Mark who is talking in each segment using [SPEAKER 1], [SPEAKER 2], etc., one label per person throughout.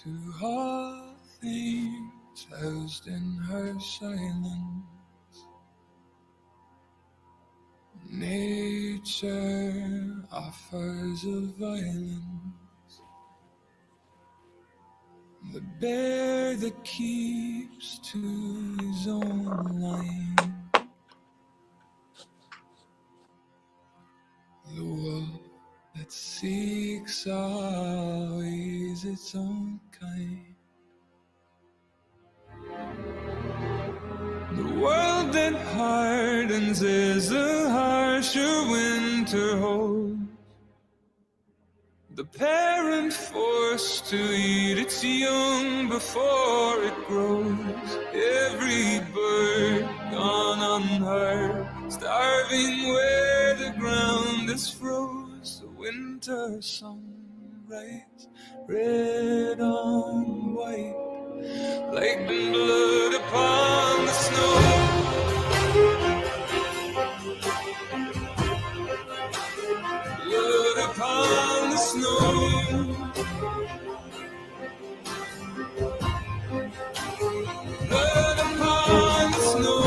[SPEAKER 1] to all things housed in her silence. Nature offers a violence, the bear that keeps to his own line, the wolf that seeks always its own kind. The world that hardens is a harsher winter holds. The parent forced to eat its young before it grows. Every bird gone unheard, starving where the ground is froze. The winter sunrise, red on white, like blood upon the snow. Blood upon the snow. Blood upon the snow.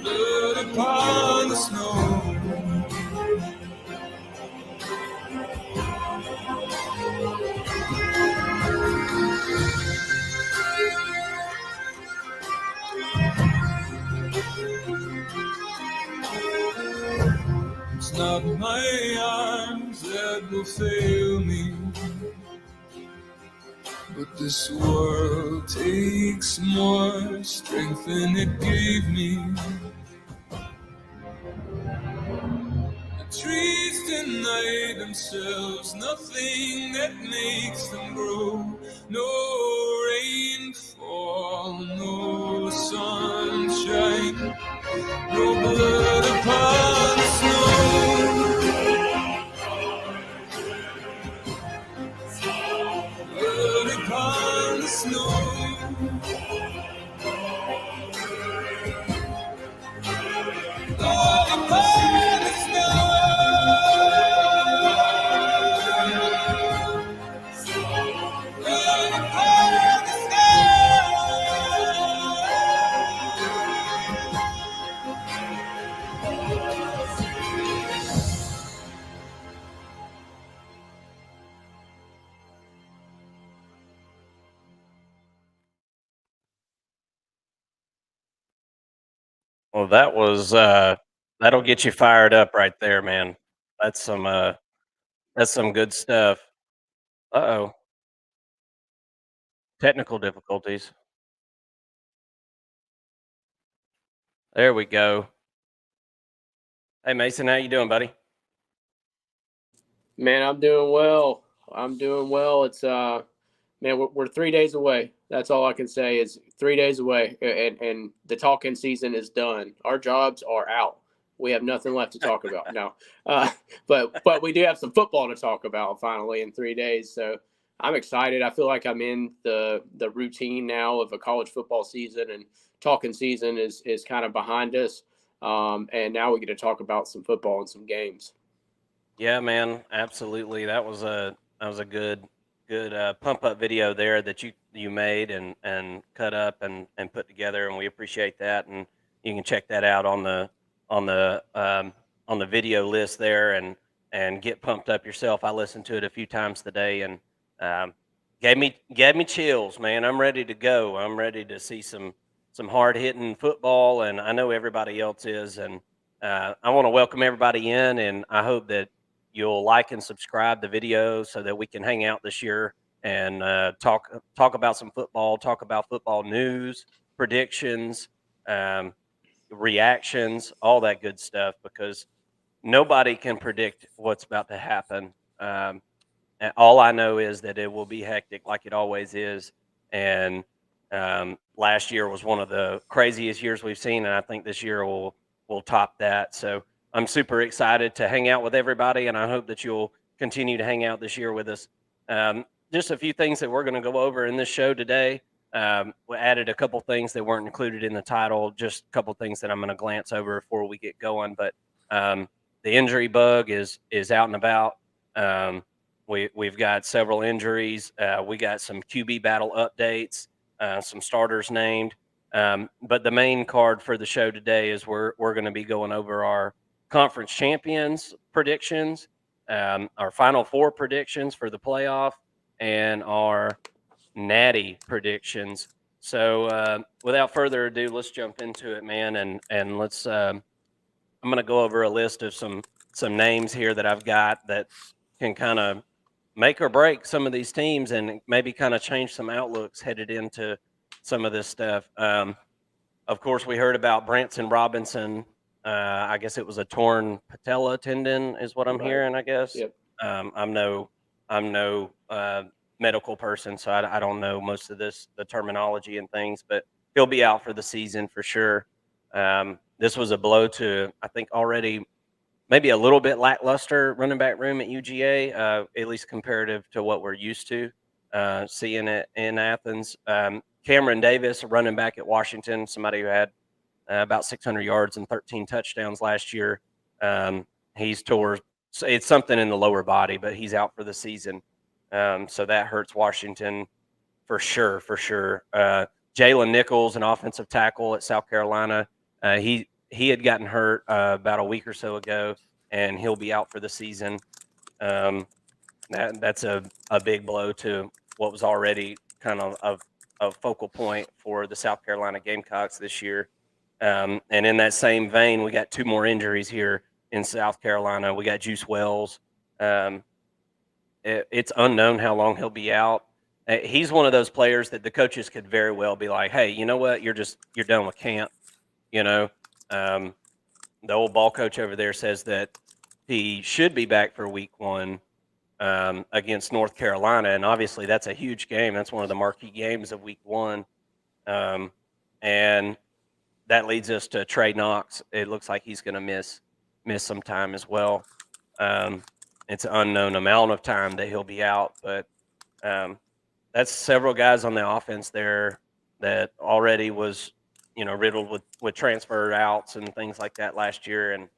[SPEAKER 1] Blood upon the snow. It's not my arms that will fail me, but this world takes more strength than it gave me. The trees deny themselves nothing that makes them grow. No rainfall, no sunshine, no blood upon the snow. Blood upon the snow. Blood upon the snow. Blood upon the snow.
[SPEAKER 2] Well, that was that'll get you fired up right there, man. That's some good stuff. Uh-oh. Technical difficulties. There we go. Hey Mason, how you doing, buddy?
[SPEAKER 3] Man, I'm doing well. It's man, we're 3 days away. That's all I can say is 3 days away, and the talking season is done. Our jobs are out. We have nothing left to talk about now. But we do have some football to talk about finally in 3 days. So I'm excited. I feel like I'm in the routine now of a college football season, and talking season is kind of behind us. And now we get to talk about some football and some games.
[SPEAKER 2] Yeah, man, absolutely. That was a good pump up video there that you made and cut up and put together, and we appreciate that. And you can check that out on the video list there and get pumped up yourself. I listened to it a few times today and um, gave me chills, man. I'm ready to go. I'm ready to see some hard hitting football, and I know everybody else is. And I want to welcome everybody in, and I hope that you'll like and subscribe the video so that we can hang out this year and talk about some football, talk about football news, predictions, reactions, all that good stuff, because nobody can predict what's about to happen. And all I know is that it will be hectic like it always is. And last year was one of the craziest years we've seen, and I think this year will top that. So I'm super excited to hang out with everybody, and I hope that you'll continue to hang out this year with us. Just a few things that we're going to go over in this show today. We added a couple things that weren't included in the title, just a couple things that I'm going to glance over before we get going. But injury bug is out and about. We've got several injuries. We got some QB battle updates, some starters named. But the main card for the show today is we're going to be going over our conference champions predictions, our Final Four predictions for the playoff, and our natty predictions. So without further ado, let's jump into it, man, and let's. I'm going to go over a list of some names here that I've got that can kind of make or break some of these teams and maybe kind of change some outlooks headed into some of this stuff. Of course, we heard about Branson Robinson. I guess it was a torn patella tendon, is what I'm hearing. I guess.
[SPEAKER 3] Yep.
[SPEAKER 2] I'm no medical person, so I don't know most of the terminology and things, but he'll be out for the season for sure. This was a blow to, I think, already maybe a little bit lackluster running back room at UGA, at least comparative to what we're used to seeing it in Athens. Cameron Davis, a running back at Washington, somebody who had about 600 yards and 13 touchdowns last year. He's tore, it's something in the lower body, but he's out for the season. So that hurts Washington for sure. Jalen Nichols, an offensive tackle at South Carolina, he had gotten hurt about a week or so ago, and he'll be out for the season. That's a big blow to what was already kind of a focal point for the South Carolina Gamecocks this year. And in that same vein, we got two more injuries here in South Carolina. We got Juice Wells. It's unknown how long he'll be out. He's one of those players that the coaches could very well be like, hey, you know what? You're done with camp. The old ball coach over there says that he should be back for week 1 against North Carolina. And obviously that's a huge game. That's one of the marquee games of week 1. And that leads us to Trey Knox. It looks like he's going to miss some time as well. It's an unknown amount of time that he'll be out, but that's several guys on the offense there that already was, riddled with transfer outs and things like that last year. And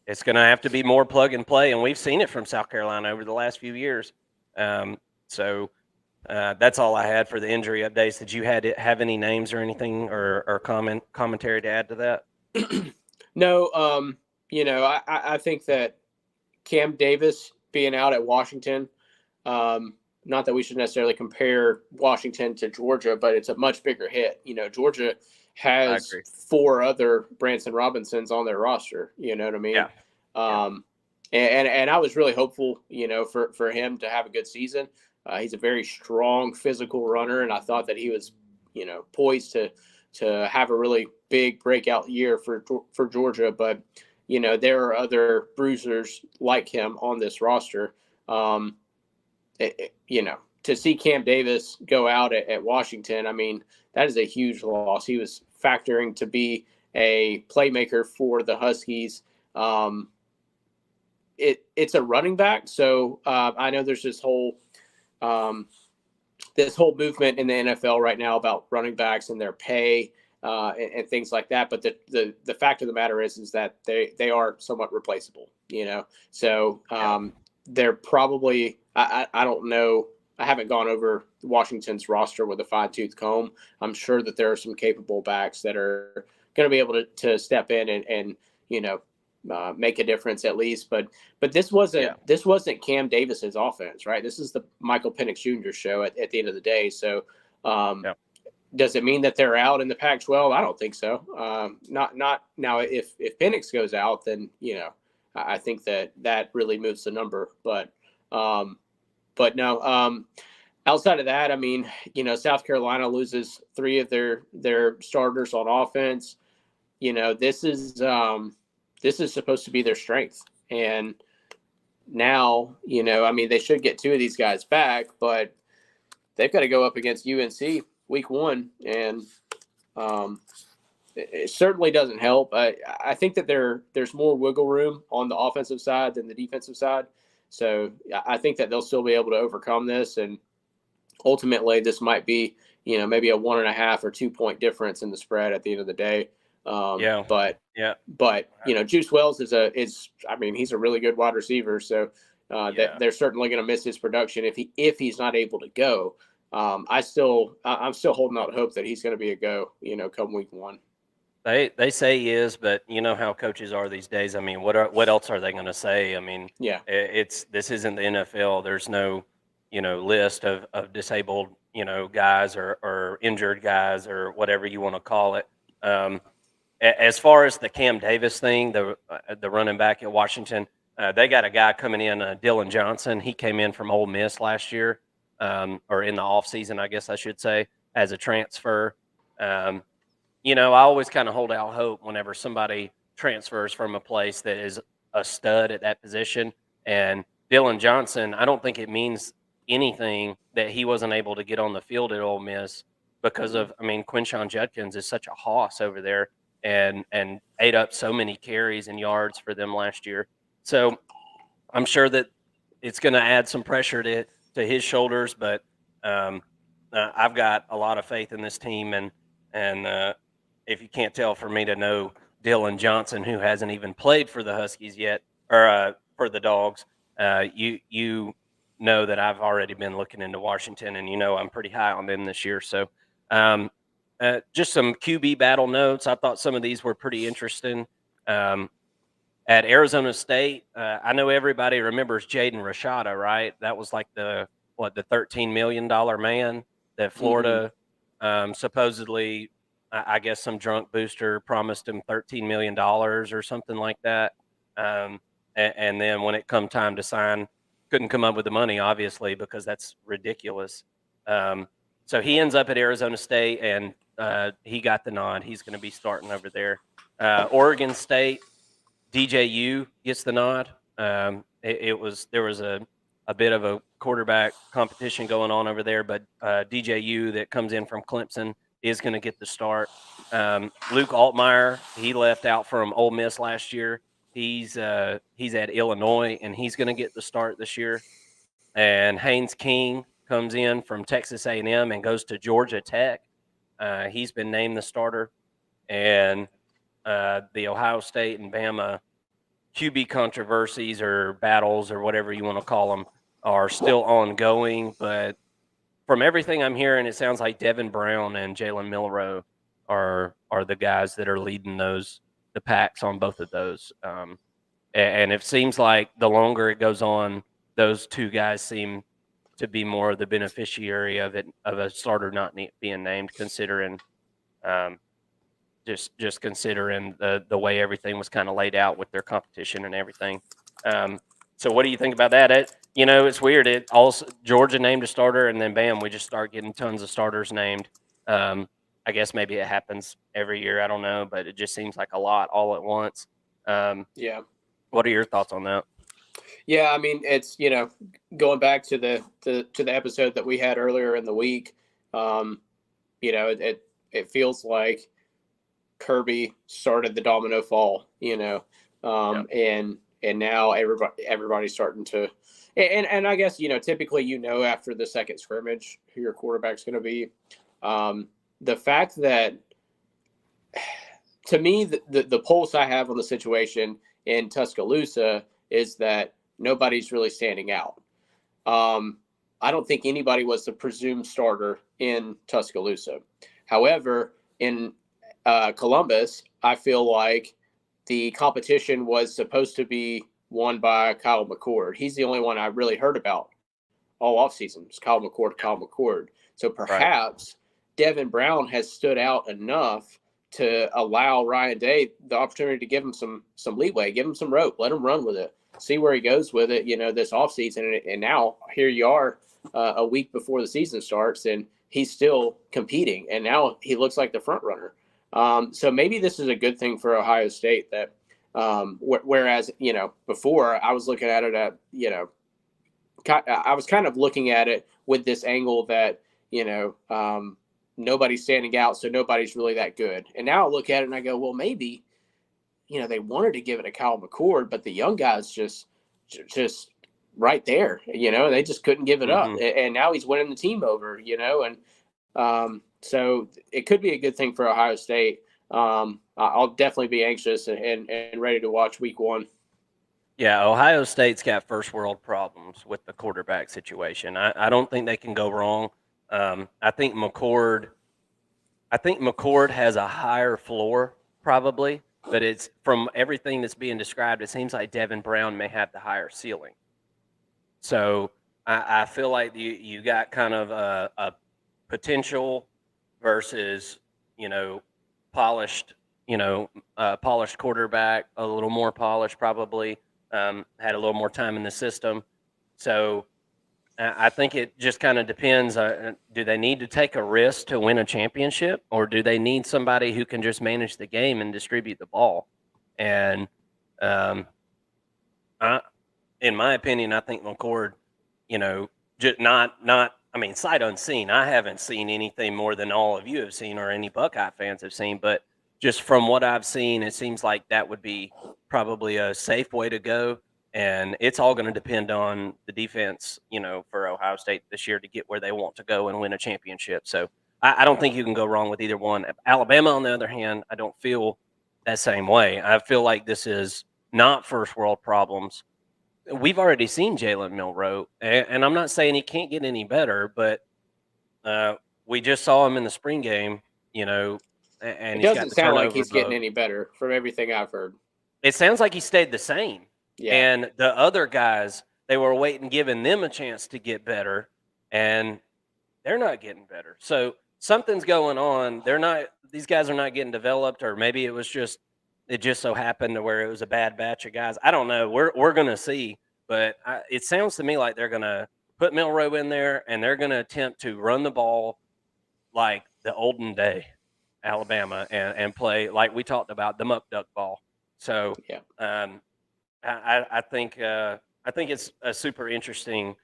[SPEAKER 2] it's going to have to be more plug and play. And we've seen it from South Carolina over the last few years. So that's all I had for the injury updates. Did you have any names or anything or commentary to add to that?
[SPEAKER 3] No, I think that Cam Davis being out at Washington, not that we should necessarily compare Washington to Georgia, but it's a much bigger hit. Georgia has 4 other Branson Robinsons on their roster. You know what I mean?
[SPEAKER 2] Yeah.
[SPEAKER 3] And I was really hopeful, for him to have a good season. He's a very strong physical runner, and I thought that he was, poised to have a really big breakout year for Georgia. But, there are other bruisers like him on this roster. To see Cam Davis go out at Washington, I mean, that is a huge loss. He was factoring to be a playmaker for the Huskies. It's a running back, so I know there's this whole movement in the NFL right now about running backs and their pay and things like that. But the fact of the matter is that they are somewhat replaceable. So they're probably I don't know. I haven't gone over Washington's roster with a fine-tooth comb. I'm sure that there are some capable backs that are going to be able to step in and make a difference at least. But this wasn't Cam Davis's offense, right? This is the Michael Penix Jr. show at the end of the day. So does it mean that they're out in the Pac-12? I don't think so. Not now. If Penix goes out, then I think that really moves the number. But no. Outside of that, I mean, South Carolina loses 3 of their starters on offense. This is supposed to be their strength. And now, I mean, they should get 2 of these guys back, but they've got to go up against UNC week 1. And it certainly doesn't help. I think that there's more wiggle room on the offensive side than the defensive side. So I think that they'll still be able to overcome this. And ultimately, this might be, maybe a 1.5 or 2 point difference in the spread at the end of the day.
[SPEAKER 2] Yeah.
[SPEAKER 3] But
[SPEAKER 2] Yeah.
[SPEAKER 3] Juice Wells is he's a really good wide receiver. So that they're certainly going to miss his production if he's not able to go. I'm still holding out hope that he's going to be a go, come week 1.
[SPEAKER 2] They say he is, but you know how coaches are these days. I mean, what else are they going to say? I mean,
[SPEAKER 3] Yeah.
[SPEAKER 2] this isn't the NFL. There's no, list of disabled, guys or injured guys or whatever you want to call it. As far as the Cam Davis thing, the running back at Washington, they got a guy coming in, Dylan Johnson. He came in from Ole Miss last year, or in the offseason, I guess I should say, as a transfer. I always kind of hold out hope whenever somebody transfers from a place that is a stud at that position. And Dylan Johnson, I don't think it means anything that he wasn't able to get on the field at Ole Miss because of, Quinshon Judkins is such a hoss over there and ate up so many carries and yards for them last year. So I'm sure that it's going to add some pressure to his shoulders, but I've got a lot of faith in this team, and if you can't tell for me to know Dylan Johnson, who hasn't even played for the Huskies yet, or for the Dogs, you know that I've already been looking into Washington, and I'm pretty high on them this year. So just some QB battle notes. I thought some of these were pretty interesting. At Arizona State, I know everybody remembers Jaden Rashada, right? That was like the $13 million man that Florida supposedly, I guess some drunk booster promised him $13 million or something like that. And then when it come time to sign, couldn't come up with the money, obviously, because that's ridiculous. So he ends up at Arizona State, and he got the nod. He's going to be starting over there. Oregon State, DJU gets the nod. There was a bit of a quarterback competition going on over there, but DJU that comes in from Clemson is going to get the start. Luke Altmaier, he left out from Ole Miss last year. He's at Illinois, and he's going to get the start this year. And Haynes King comes in from Texas A&M and goes to Georgia Tech. He's been named the starter. And the Ohio State and Bama QB controversies or battles or whatever you want to call them are still ongoing. But from everything I'm hearing, it sounds like Devin Brown and Jalen Milroe are the guys that are leading the packs on both of those. And it seems like the longer it goes on, those two guys seem to be more of the beneficiary of a starter not being named, considering just considering the way everything was kind of laid out with their competition and everything. So what do you think about that? It's weird. It also Georgia named a starter, and then bam, we just start getting tons of starters named. I guess maybe it happens every year. I don't know, but it just seems like a lot all at once.
[SPEAKER 3] Yeah.
[SPEAKER 2] What are your thoughts on that?
[SPEAKER 3] Yeah, it's going back to the episode that we had earlier in the week. It feels like Kirby started the domino fall, and now everybody's starting to, and I guess, typically, after the second scrimmage who your quarterback's going to be. The fact that, to me, the pulse I have on the situation in Tuscaloosa is that nobody's really standing out. I don't think anybody was the presumed starter in Tuscaloosa. However, in Columbus, I feel like the competition was supposed to be won by Kyle McCord. He's the only one I really heard about all offseason. It's Kyle McCord. So perhaps Devin Brown has stood out enough to allow Ryan Day the opportunity to give him some leeway, give him some rope, let him run with it, see where he goes with it, this offseason. And now here you are a week before the season starts, and he's still competing. And now he looks like the front runner. So maybe this is a good thing for Ohio State that whereas, before I was looking at it I was kind of looking at it with this angle that, nobody's standing out, so nobody's really that good. And now I look at it and I go, well, maybe, they wanted to give it to Kyle McCord, but the young guys just right there, they just couldn't give it up. And now he's winning the team over, and so it could be a good thing for Ohio State. I'll definitely be anxious and ready to watch week 1.
[SPEAKER 2] Yeah, Ohio State's got first world problems with the quarterback situation. I don't think they can go wrong. I think McCord has a higher floor probably, but it's from everything that's being described, it seems like Devin Brown may have the higher ceiling. So I feel like you got kind of a potential versus, you know, polished, polished quarterback, a little more polished probably, had a little more time in the system. So I think it just kind of depends. Do they need to take a risk to win a championship, or do they need somebody who can just manage the game and distribute the ball? And um, I, in my opinion, I think McCord, just not. I mean, sight unseen. I haven't seen anything more than all of you have seen, or any Buckeye fans have seen. But just from what I've seen, it seems like that would be probably a safe way to go. And it's all going to depend on the defense, for Ohio State this year to get where they want to go and win a championship. So I don't think you can go wrong with either one. Alabama, on the other hand, I don't feel that same way. I feel like this is not first world problems. We've already seen Jalen Milroe, and I'm not saying he can't get any better, but we just saw him in the spring game, and
[SPEAKER 3] It
[SPEAKER 2] he's got
[SPEAKER 3] doesn't
[SPEAKER 2] the
[SPEAKER 3] sound like
[SPEAKER 2] turnover
[SPEAKER 3] he's getting
[SPEAKER 2] bug.
[SPEAKER 3] any better from everything I've heard.
[SPEAKER 2] It sounds like he stayed the same.
[SPEAKER 3] Yeah.
[SPEAKER 2] And the other guys, they were waiting, giving them a chance to get better, and they're not getting better. So something's going on. These guys are not getting developed, or maybe it just so happened to where it was a bad batch of guys. I don't know. We're going to see, but it sounds to me like they're going to put Milroe in there, and they're going to attempt to run the ball like the olden day Alabama and play like we talked about the muck duck ball. So
[SPEAKER 3] Yeah.
[SPEAKER 2] I think it's a super interesting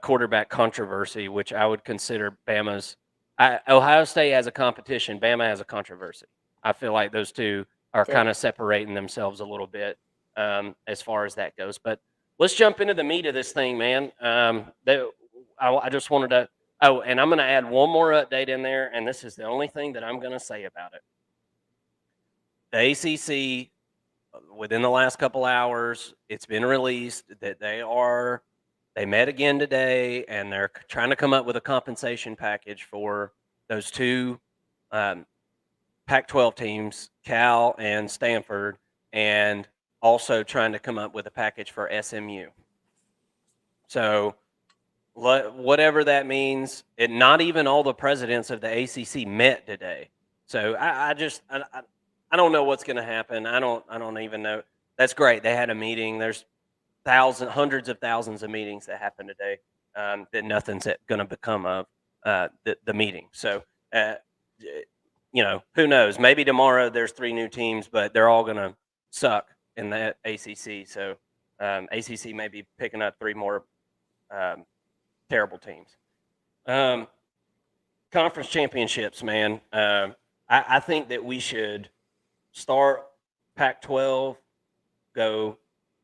[SPEAKER 2] quarterback controversy, which I would consider Bama's. Ohio State has a competition. Bama has a controversy. I feel like those two are
[SPEAKER 3] Fair.
[SPEAKER 2] kind of separating themselves a little bit as far as that goes. But let's jump into the meat of this thing, man. I just wanted to. Oh, and I'm going to add one more update in there, and this is the only thing that I'm going to say about it. The ACC, within the last couple hours, it's been released that they met again today, and they're trying to come up with a compensation package for those two Pac-12 teams, Cal and Stanford, and also trying to come up with a package for SMU. So whatever that means, not even all the presidents of the ACC met today. So I don't know what's going to happen. I don't even know. That's great. They had a meeting. There's hundreds of thousands of meetings that happened today that nothing's going to become of the meeting. So, who knows? Maybe tomorrow there's 3 new teams, but they're all going to suck in the ACC. So ACC may be picking up 3 more terrible teams. Conference championships, man. I think that we should start Pac-12, go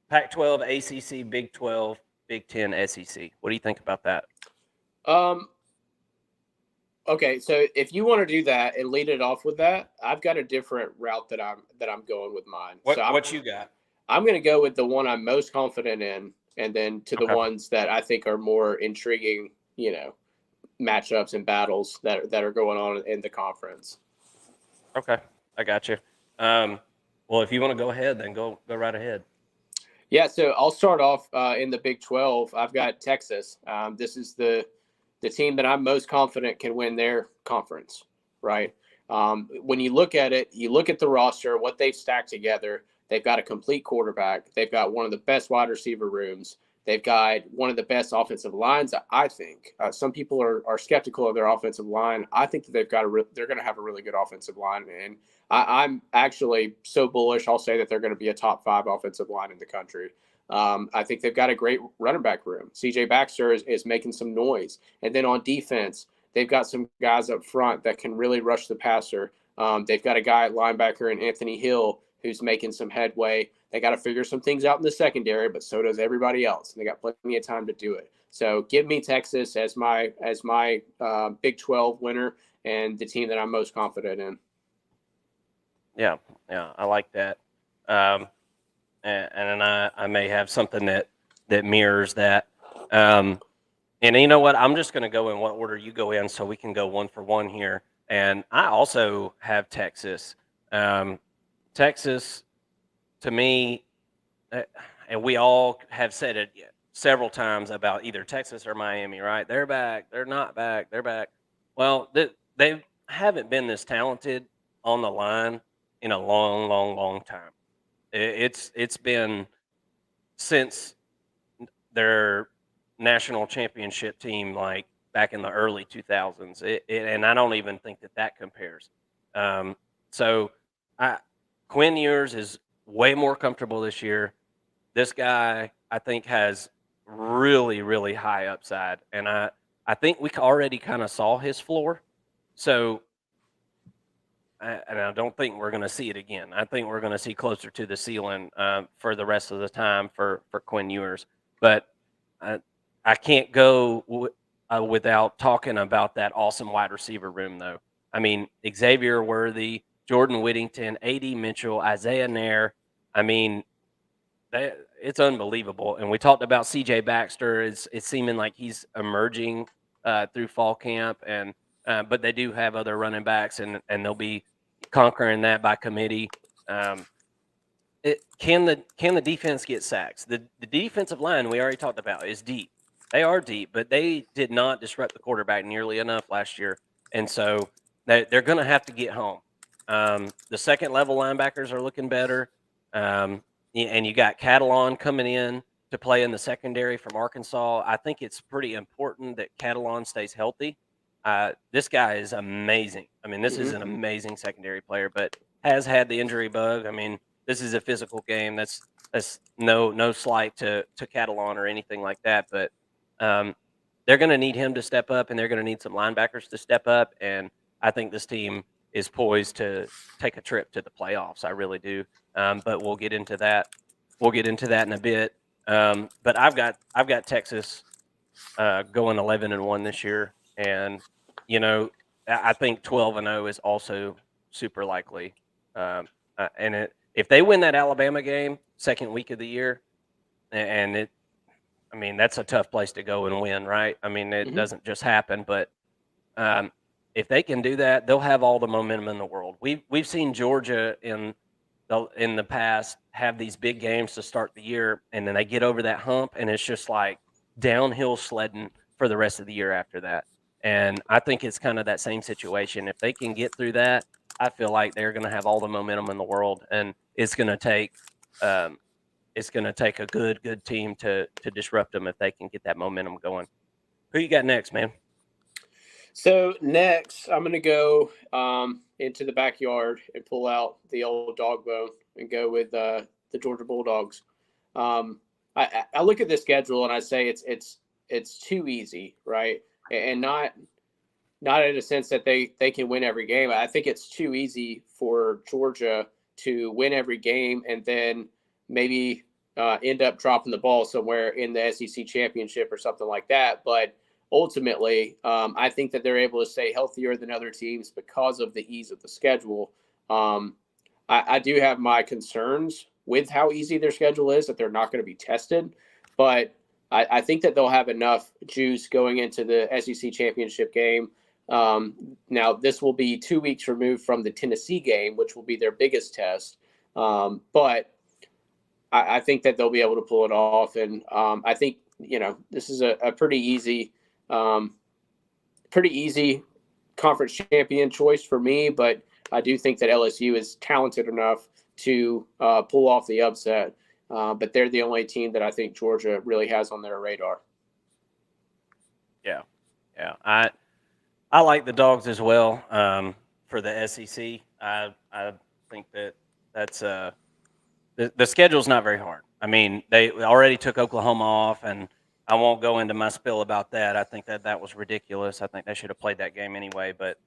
[SPEAKER 2] Pac-12, ACC, Big 12, Big 10, SEC. What do you think about that?
[SPEAKER 3] Okay, so if you want to do that and lead it off with that, I've got a different route that I'm going with mine.
[SPEAKER 2] What you got?
[SPEAKER 3] I'm going to go with the one I'm most confident in, and then to the ones that I think are more intriguing, matchups and battles that are going on in the conference.
[SPEAKER 2] Okay, I got you. Well, if you want to go ahead, then go right ahead.
[SPEAKER 3] Yeah, so I'll start off in the Big 12. I've got Texas. This is the team that I'm most confident can win their conference, right? When you look at it, you look at the roster, what they've stacked together. They've got a complete quarterback. They've got one of the best wide receiver rooms. They've got one of the best offensive lines, I think. Some people are skeptical of their offensive line. I think that they're going to have a really good offensive line, and I'm actually so bullish. I'll say that they're going to be a top 5 offensive line in the country. I think they've got a great running back room. CJ Baxter is making some noise. And then on defense, they've got some guys up front that can really rush the passer. They've got a guy at linebacker in Anthony Hill who's making some headway. They got to figure some things out in the secondary, but so does everybody else. And they got plenty of time to do it. So give me Texas as my Big 12 winner and the team that I'm most confident in.
[SPEAKER 2] Yeah, I like that. Um, and I may have something that mirrors that. Um, and you know what? I'm just going to go in what order you go in, so we can go one for one here. And I also have Texas. Texas, to me, uh, and we all have said it several times about either Texas or Miami, right? They're back. They're not back. They're back. Well, they haven't been this talented on the line in a long, long, long time. It's been since their national championship team, like back in the early 2000s. And I don't even think that compares. Um, so I, Quinn Ewers is way more comfortable this year. This guy, I think, has really, really high upside, and I think we already kind of saw his floor. So, and I don't think we're going to see it again. I think we're going to see closer to the ceiling for the rest of the time for Quinn Ewers. But I, I can't go without talking about that awesome wide receiver room, though. I mean, Xavier Worthy, Jordan Whittington, A.D. Mitchell, Isaiah Nair. I mean, it's unbelievable. And we talked about C.J. Baxter. It's seeming like he's emerging through fall camp, and but they do have other running backs, and they'll be conquering that by committee. Um, can the defense get sacks? The defensive line we already talked about is deep. They are deep, but they did not disrupt the quarterback nearly enough last year, and so they're going to have to get home. The second level linebackers are looking better, and you got Catalon coming in to play in the secondary from Arkansas. I think it's pretty important that Catalon stays healthy. This guy is amazing. I mean, this is an amazing secondary player, but has had the injury bug. I mean, this is a physical game. That's no slight to Catalan or anything like that. But they're going to need him to step up, and they're going to need some linebackers to step up. And I think this team is poised to take a trip to the playoffs. I really do. But we'll get into that. We'll get into that in a bit. But I've got Texas going 11-1 this year, and you know I think 12-0 is also super likely. If they win that Alabama game, second week of the year, and I mean, that's a tough place to go and win, right? I mean, it doesn't just happen, but um, if they can do that, they'll have all the momentum in the world. We've seen Georgia in the past have these big games to start the year, and then they get over that hump, and it's just like downhill sledding for the rest of the year after that. And I think it's kind of that same situation. If they can get through that, I feel like they're going to have all the momentum in the world, and it's going to take a good team to disrupt them if they can get that momentum going. Who you got next, man?
[SPEAKER 3] So next, I'm going to go into the backyard and pull out the old dog bone and go with the Georgia Bulldogs. I look at the schedule and I say it's too easy, right? And not in a sense that they can win every game. I think it's too easy for Georgia to win every game and then maybe end up dropping the ball somewhere in the SEC championship or something like that. But ultimately, I think that they're able to stay healthier than other teams because of the ease of the schedule. I do have my concerns with how easy their schedule is, that they're not going to be tested. But I think that they'll have enough juice going into the SEC championship game. Now, this will be 2 weeks removed from the Tennessee game, which will be their biggest test. But I think that they'll be able to pull it off. And I think, this is a pretty easy conference champion choice for me, but I do think that LSU is talented enough to pull off the upset. But they're the only team that I think Georgia really has on their radar.
[SPEAKER 2] Yeah. I like the Dogs as well for the SEC. I think that's the schedule's not very hard. I mean, they already took Oklahoma off, and I won't go into my spill about that. I think that was ridiculous. I think they should have played that game anyway. But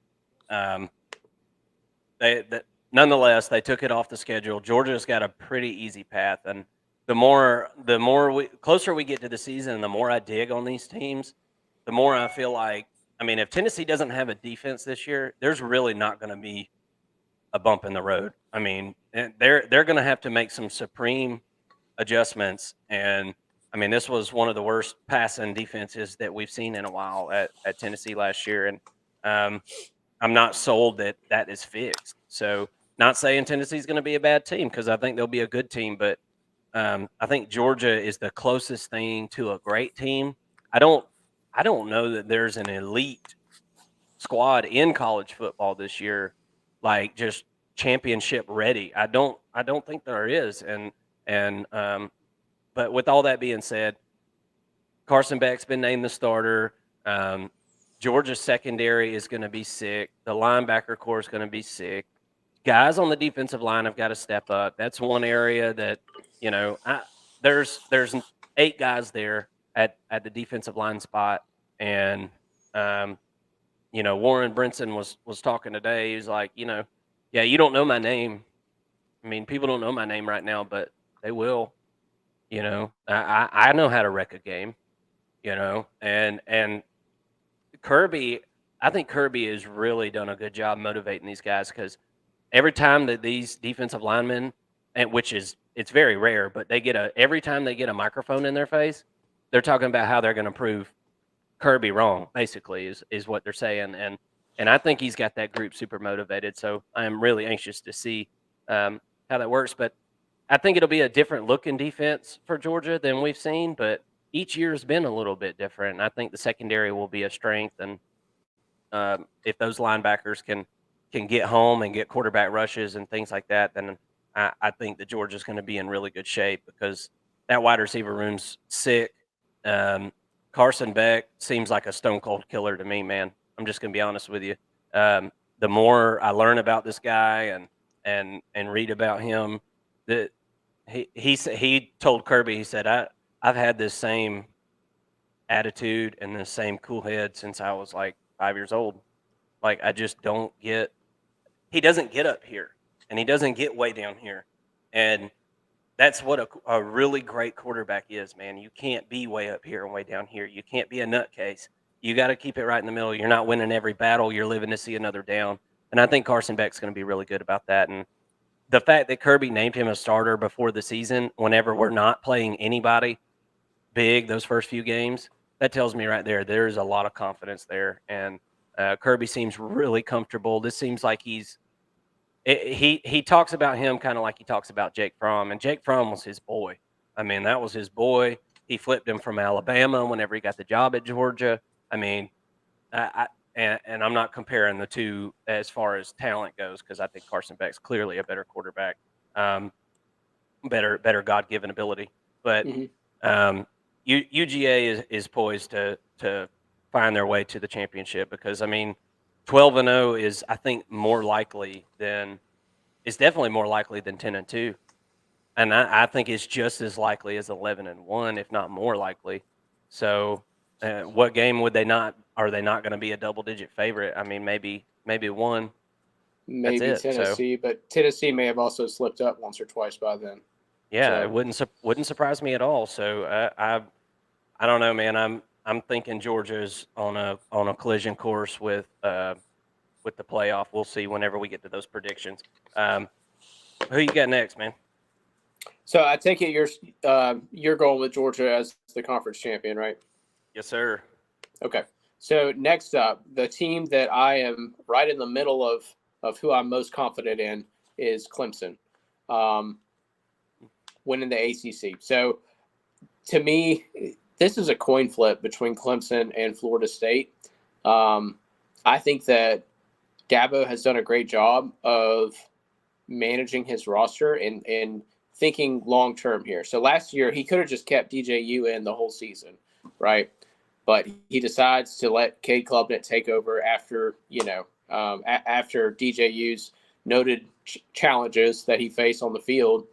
[SPEAKER 2] nonetheless, they took it off the schedule. Georgia's got a pretty easy path, and the closer we get to the season, and the more I dig on these teams, the more I feel like. I mean, if Tennessee doesn't have a defense this year, there's really not going to be a bump in the road. I mean, they're going to have to make some supreme adjustments. And I mean, this was one of the worst passing defenses that we've seen in a while at Tennessee last year. And um, I'm not sold that that is fixed. So, not saying Tennessee's going to be a bad team, because I think they'll be a good team, but I think Georgia is the closest thing to a great team. I don't I don't know that there's an elite squad in college football this year, like just championship ready. I don't think there is. And but with all that being said, Carson Beck's been named the starter. Um, Georgia's secondary is going to be sick. The linebacker core is going to be sick. Guys on the defensive line have got to step up. That's one area that, there's 8 guys there at the defensive line spot, and Warren Brinson was talking today. He's like, yeah, you don't know my name. I mean, people don't know my name right now, but they will. I know how to wreck a game. And Kirby, I think Kirby has really done a good job motivating these guys, because every time that these defensive linemen, and it's very rare, but every time they get a microphone in their face, they're talking about how they're going to prove Kirby wrong. Basically, is what they're saying, and I think he's got that group super motivated. So I'm really anxious to see how that works. But I think it'll be a different looking defense for Georgia than we've seen, but each year has been a little bit different. And I think the secondary will be a strength, and if those linebackers can get home and get quarterback rushes and things like that, then I think that Georgia's going to be in really good shape, because that wide receiver room's sick. Carson Beck seems like a stone cold killer to me, man. I'm just going to be honest with you. The more I learn about this guy and read about him, that he told Kirby, he said, I've had this same attitude and the same cool head since I was like 5 years old. Like, I just don't get. He doesn't get up here, and he doesn't get way down here, and that's what a really great quarterback is, man. You can't be way up here and way down here. You can't be a nutcase. You got to keep it right in the middle. You're not winning every battle. You're living to see another down, and I think Carson Beck's going to be really good about that. And the fact that Kirby named him a starter before the season, whenever we're not playing anybody big those first few games, that tells me right there's a lot of confidence there. And Kirby seems really comfortable. This seems like he talks about him kind of like he talks about Jake Fromm, and Jake Fromm was his boy. I mean, that was his boy. He flipped him from Alabama whenever he got the job at Georgia. I mean, and I'm not comparing the two as far as talent goes, because I think Carson Beck's clearly a better quarterback, better God-given ability. But UGA is poised to find their way to the championship, because, I mean, 12-0 is, I think, definitely more likely than 10-2, and I think it's just as likely as 11-1, if not more likely. So, what game would they not? Are they not going to be a double-digit favorite? I mean, maybe one.
[SPEAKER 3] Maybe Tennessee, but Tennessee may have also slipped up once or twice by then.
[SPEAKER 2] Yeah, it wouldn't surprise me at all. So I don't know, man. I'm thinking Georgia's on a collision course with the playoff. We'll see whenever we get to those predictions. Who you got next, man?
[SPEAKER 3] So I take it you're going with Georgia as the conference champion, right?
[SPEAKER 2] Yes, sir.
[SPEAKER 3] Okay. So next up, the team that I am right in the middle of who I'm most confident in is Clemson, winning the ACC. So to me, this is a coin flip between Clemson and Florida State. I think that Dabo has done a great job of managing his roster and thinking long term here. So last year he could have just kept DJU in the whole season, right? But he decides to let Cade Klubnik take over after after DJU's noted challenges that he faced on the field.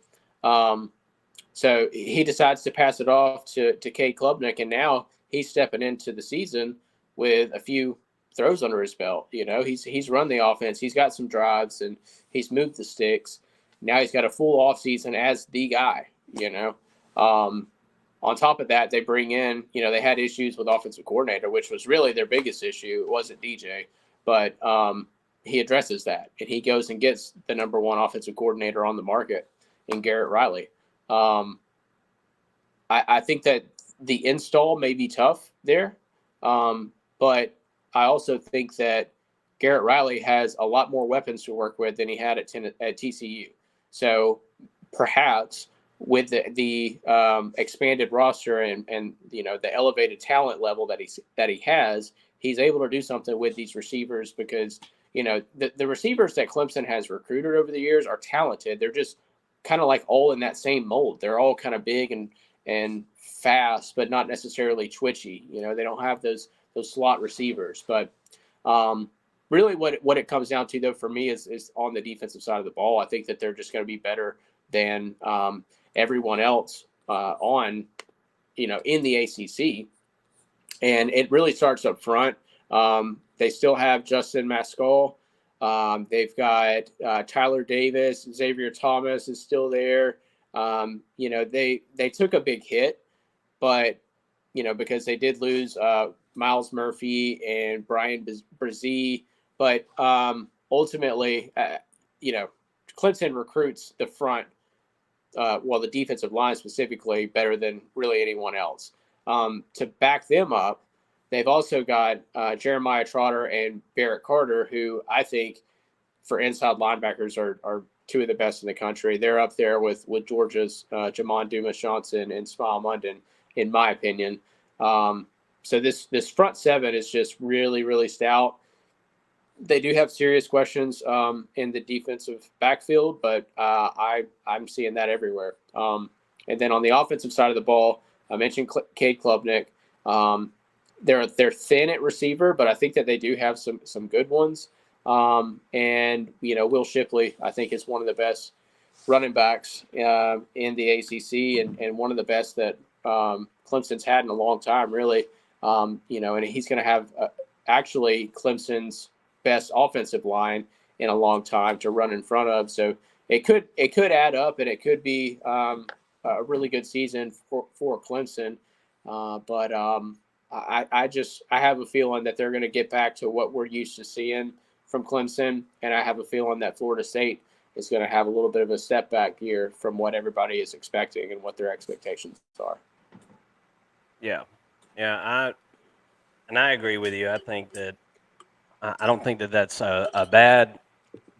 [SPEAKER 3] So he decides to pass it off to Cade Klubnik, and now he's stepping into the season with a few throws under his belt. He's run the offense, he's got some drives, and he's moved the sticks. Now he's got a full offseason as the guy. On top of that, they bring in, they had issues with offensive coordinator, which was really their biggest issue. It wasn't DJ, but he addresses that, and he goes and gets the number one offensive coordinator on the market in Garrett Riley. I think that the install may be tough there, but I also think that Garrett Riley has a lot more weapons to work with than he had at TCU. So perhaps with the expanded roster and the elevated talent level that he has, he's able to do something with these receivers because the receivers that Clemson has recruited over the years are talented. They're just kind of like all in that same mold. They're all kind of big and fast, but not necessarily twitchy. They don't have those slot receivers. But really, what it comes down to though for me is on the defensive side of the ball. I think that they're just going to be better than everyone else in the ACC, and it really starts up front. They still have Justin Mascall. They've got Tyler Davis. Xavier Thomas is still there. They took a big hit, but because they did lose Miles Murphy and Brian Brzee, but ultimately, Clemson recruits the front, the defensive line specifically, better than really anyone else. To back them up, they've also got Jeremiah Trotter and Barrett Carter, who I think for inside linebackers are two of the best in the country. They're up there with Georgia's Jamon Dumas-Johnson and Smile London, in my opinion. So this front seven is just really, really stout. They do have serious questions in the defensive backfield, but I'm seeing that everywhere. And then on the offensive side of the ball, I mentioned Cade Klubnik. They're thin at receiver, but I think that they do have some good ones. And Will Shipley, I think, is one of the best running backs in the ACC and one of the best that Clemson's had in a long time, really. And he's going to have actually Clemson's best offensive line in a long time to run in front of. So it could add up, and it could be a really good season for Clemson. But I have a feeling that they're going to get back to what we're used to seeing from Clemson, and I have a feeling that Florida State is going to have a little bit of a step back here from what everybody is expecting and what their expectations are.
[SPEAKER 2] Yeah, I agree with you. I think that I don't think that that's a bad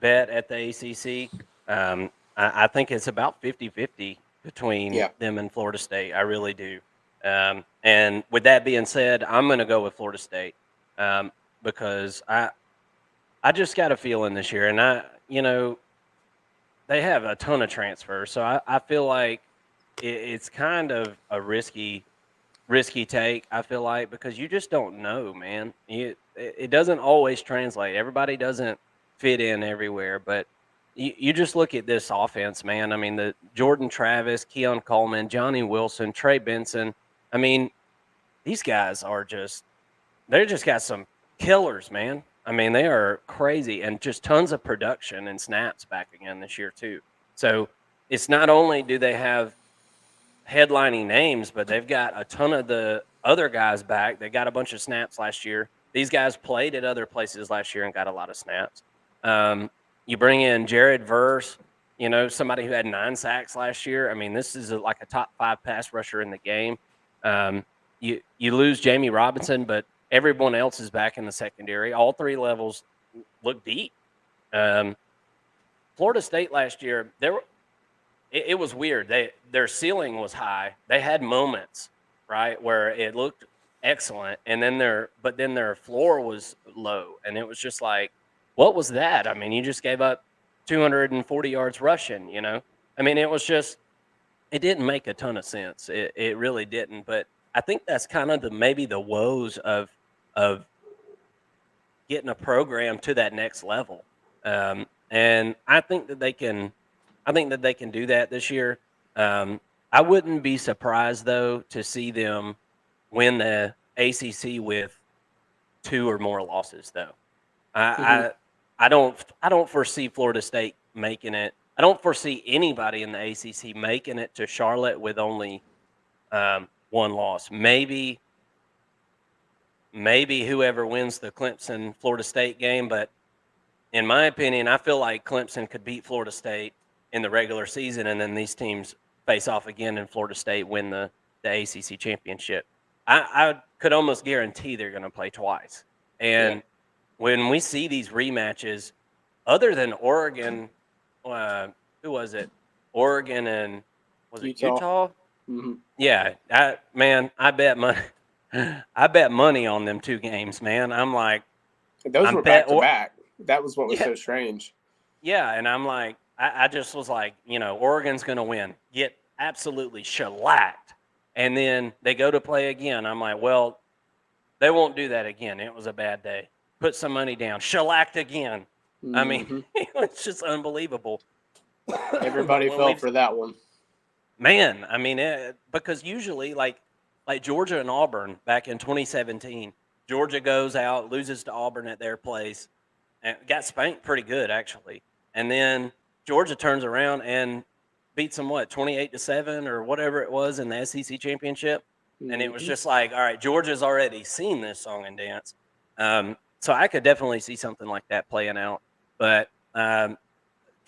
[SPEAKER 2] bet at the ACC. I think it's about 50-50 between them and Florida State. I really do. And with that being said, I'm going to go with Florida State because I just got a feeling this year, and they have a ton of transfers, so I feel like it's kind of a risky take, I feel like, because you just don't know, man. It doesn't always translate. Everybody doesn't fit in everywhere, but you just look at this offense, man. I mean, the Jordan Travis, Keon Coleman, Johnny Wilson, Trey Benson. I mean, these guys they're just got some killers, man. I mean, they are crazy, and just tons of production and snaps back again this year too. So it's not only do they have headlining names, but they've got a ton of the other guys back. They got a bunch of snaps last year. These guys played at other places last year and got a lot of snaps. You bring in Jared Verse, somebody who had 9 sacks last year. I mean, this is like a top 5 pass rusher in the game. You lose Jamie Robinson, but everyone else is back in the secondary. All 3 levels look deep. Florida State last year, it was weird. Their ceiling was high. They had moments, right, where it looked excellent, and then their floor was low, and it was just like, what was that? I mean, you just gave up 240 yards rushing. I mean, it didn't make a ton of sense. It really didn't. But I think that's kind of maybe the woes of getting a program to that next level. And I think that they can. I think that they can do that this year. I wouldn't be surprised though to see them win the ACC with 2 or more losses, though. I don't foresee Florida State making it. I don't foresee anybody in the ACC making it to Charlotte with only 1 loss. Maybe whoever wins the Clemson Florida State game, but in my opinion, I feel like Clemson could beat Florida State in the regular season, and then these teams face off again, and Florida State win the ACC championship. I could almost guarantee they're going to play twice. And when we see these rematches, other than Oregon, who was it? Oregon and was it Utah?
[SPEAKER 3] Mm-hmm.
[SPEAKER 2] Yeah, I bet money. I bet money on them 2 games, man. I'm like,
[SPEAKER 3] those were back to back. That was what was so strange.
[SPEAKER 2] Yeah, and I'm like, I just was like, Oregon's going to win, get absolutely shellacked, and then they go to play again. I'm like, well, they won't do that again. It was a bad day. Put some money down, shellacked again.
[SPEAKER 3] Mm-hmm.
[SPEAKER 2] I mean, it's just unbelievable.
[SPEAKER 3] Everybody fell for that one.
[SPEAKER 2] Man, I mean, because usually, like Georgia and Auburn back in 2017, Georgia goes out, loses to Auburn at their place, and got spanked pretty good, actually. And then Georgia turns around and beats them, 28-7 or whatever it was in the SEC championship. Mm-hmm. And it was just like, all right, Georgia's already seen this song and dance. So I could definitely see something like that playing out. But kind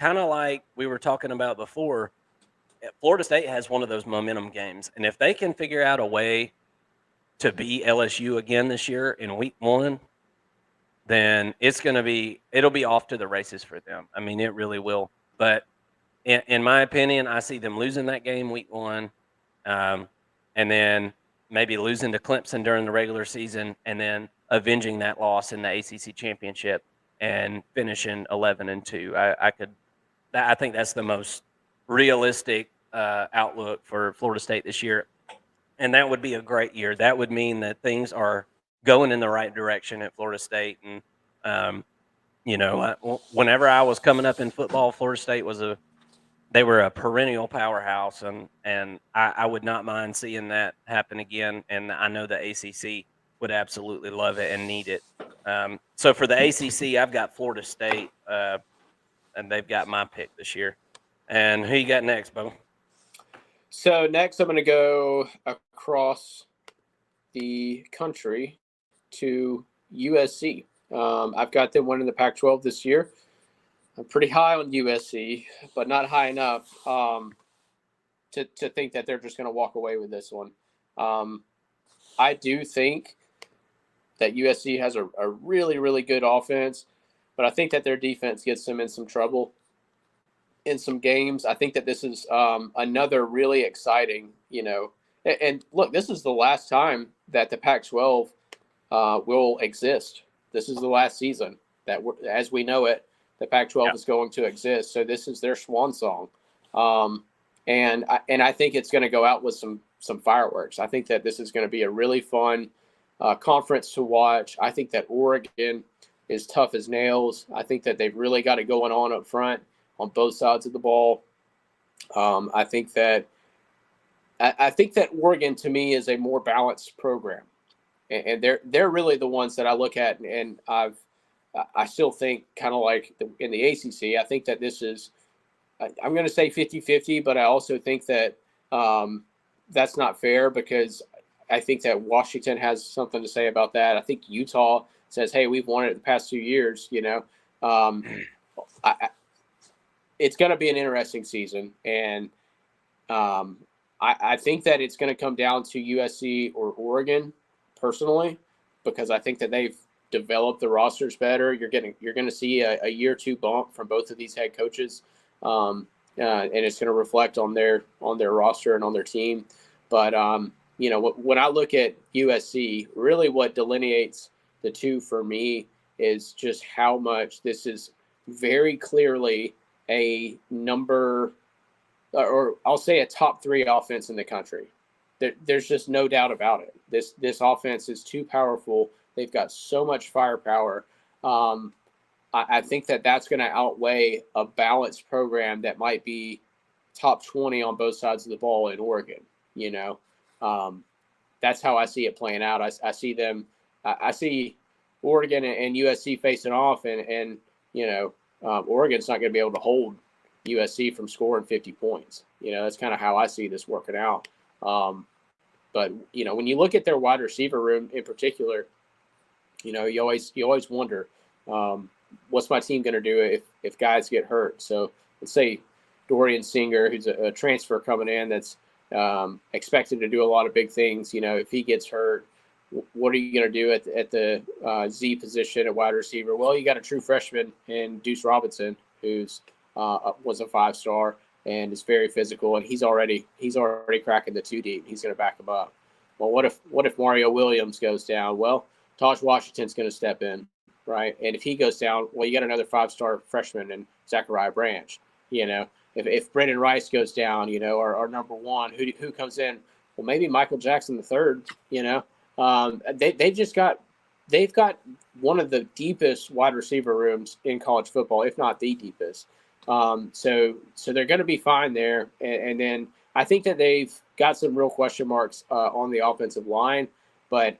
[SPEAKER 2] of like we were talking about before, Florida State has one of those momentum games. And if they can figure out a way to beat LSU again this year in week 1, then it'll be off to the races for them. I mean, it really will. But in my opinion, I see them losing that game week 1, and then maybe losing to Clemson during the regular season, and then avenging that loss in the ACC championship and finishing 11-2. I think that's the most realistic outlook for Florida State this year, and that would be a great year. That would mean that things are going in the right direction at Florida State. And, whenever I was coming up in football, Florida State they were a perennial powerhouse, and I would not mind seeing that happen again. And I know the ACC would absolutely love it and need it. So for the ACC, I've got Florida State, and they've got my pick this year. And who you got next, Bo?
[SPEAKER 3] So next, I'm going to go across the country to USC. I've got them winning the Pac-12 this year. I'm pretty high on USC, but not high enough to think that they're just going to walk away with this one. I do think that USC has a really, really good offense, but I think that their defense gets them in some trouble in some games. I think that this is another really exciting, and look, this is the last time that the Pac-12 will exist. This is the last season that, as we know it, the Pac-12 is going to exist. So this is their swan song. And I think it's going to go out with some fireworks. I think that this is going to be a really fun conference to watch. I think that Oregon is tough as nails. I think that they've really got it going on up front on both sides of the ball. I think that Oregon, to me, is a more balanced program, and they're really the ones that I look at, and I still think kind of like in the ACC. I think that this is, I'm going to say 50-50, but I also think that that's not fair, because I think that Washington has something to say about that. I think Utah says, hey, we've won it the past 2 years, it's going to be an interesting season. And I think that it's going to come down to USC or Oregon personally, because I think that they've developed the rosters better. You're going to see a year or two bump from both of these head coaches. And it's going to reflect on their roster and on their team. But, when I look at USC, really what delineates the two for me is just how much this is very clearly a number, or I'll say a top 3 offense in the country. There's just no doubt about it. This offense is too powerful. They've got so much firepower. I think that that's going to outweigh a balanced program that might be top 20 on both sides of the ball in Oregon. That's how I see it playing out. I see them. I see Oregon and USC facing off, and Oregon's not going to be able to hold USC from scoring 50 points. That's kind of how I see this working out. But when you look at their wide receiver room in particular, you always wonder, what's my team going to do if guys get hurt? So let's say Dorian Singer, who's a transfer coming in that's expected to do a lot of big things. If he gets hurt, what are you going to do at the Z position at wide receiver? Well, you got a true freshman in Deuce Robinson, who's was a 5-star and is very physical, and he's already cracking the 2 deep. He's going to back him up. Well, what if Mario Williams goes down? Well, Taj Washington's going to step in, right? And if he goes down, well, you got another 5-star freshman in Zachariah Branch. If Brendan Rice goes down, our number one, who comes in? Well, maybe Michael Jackson III. They've got one of the deepest wide receiver rooms in college football, if not the deepest. So they're going to be fine there. And then I think that they've got some real question marks on the offensive line. But,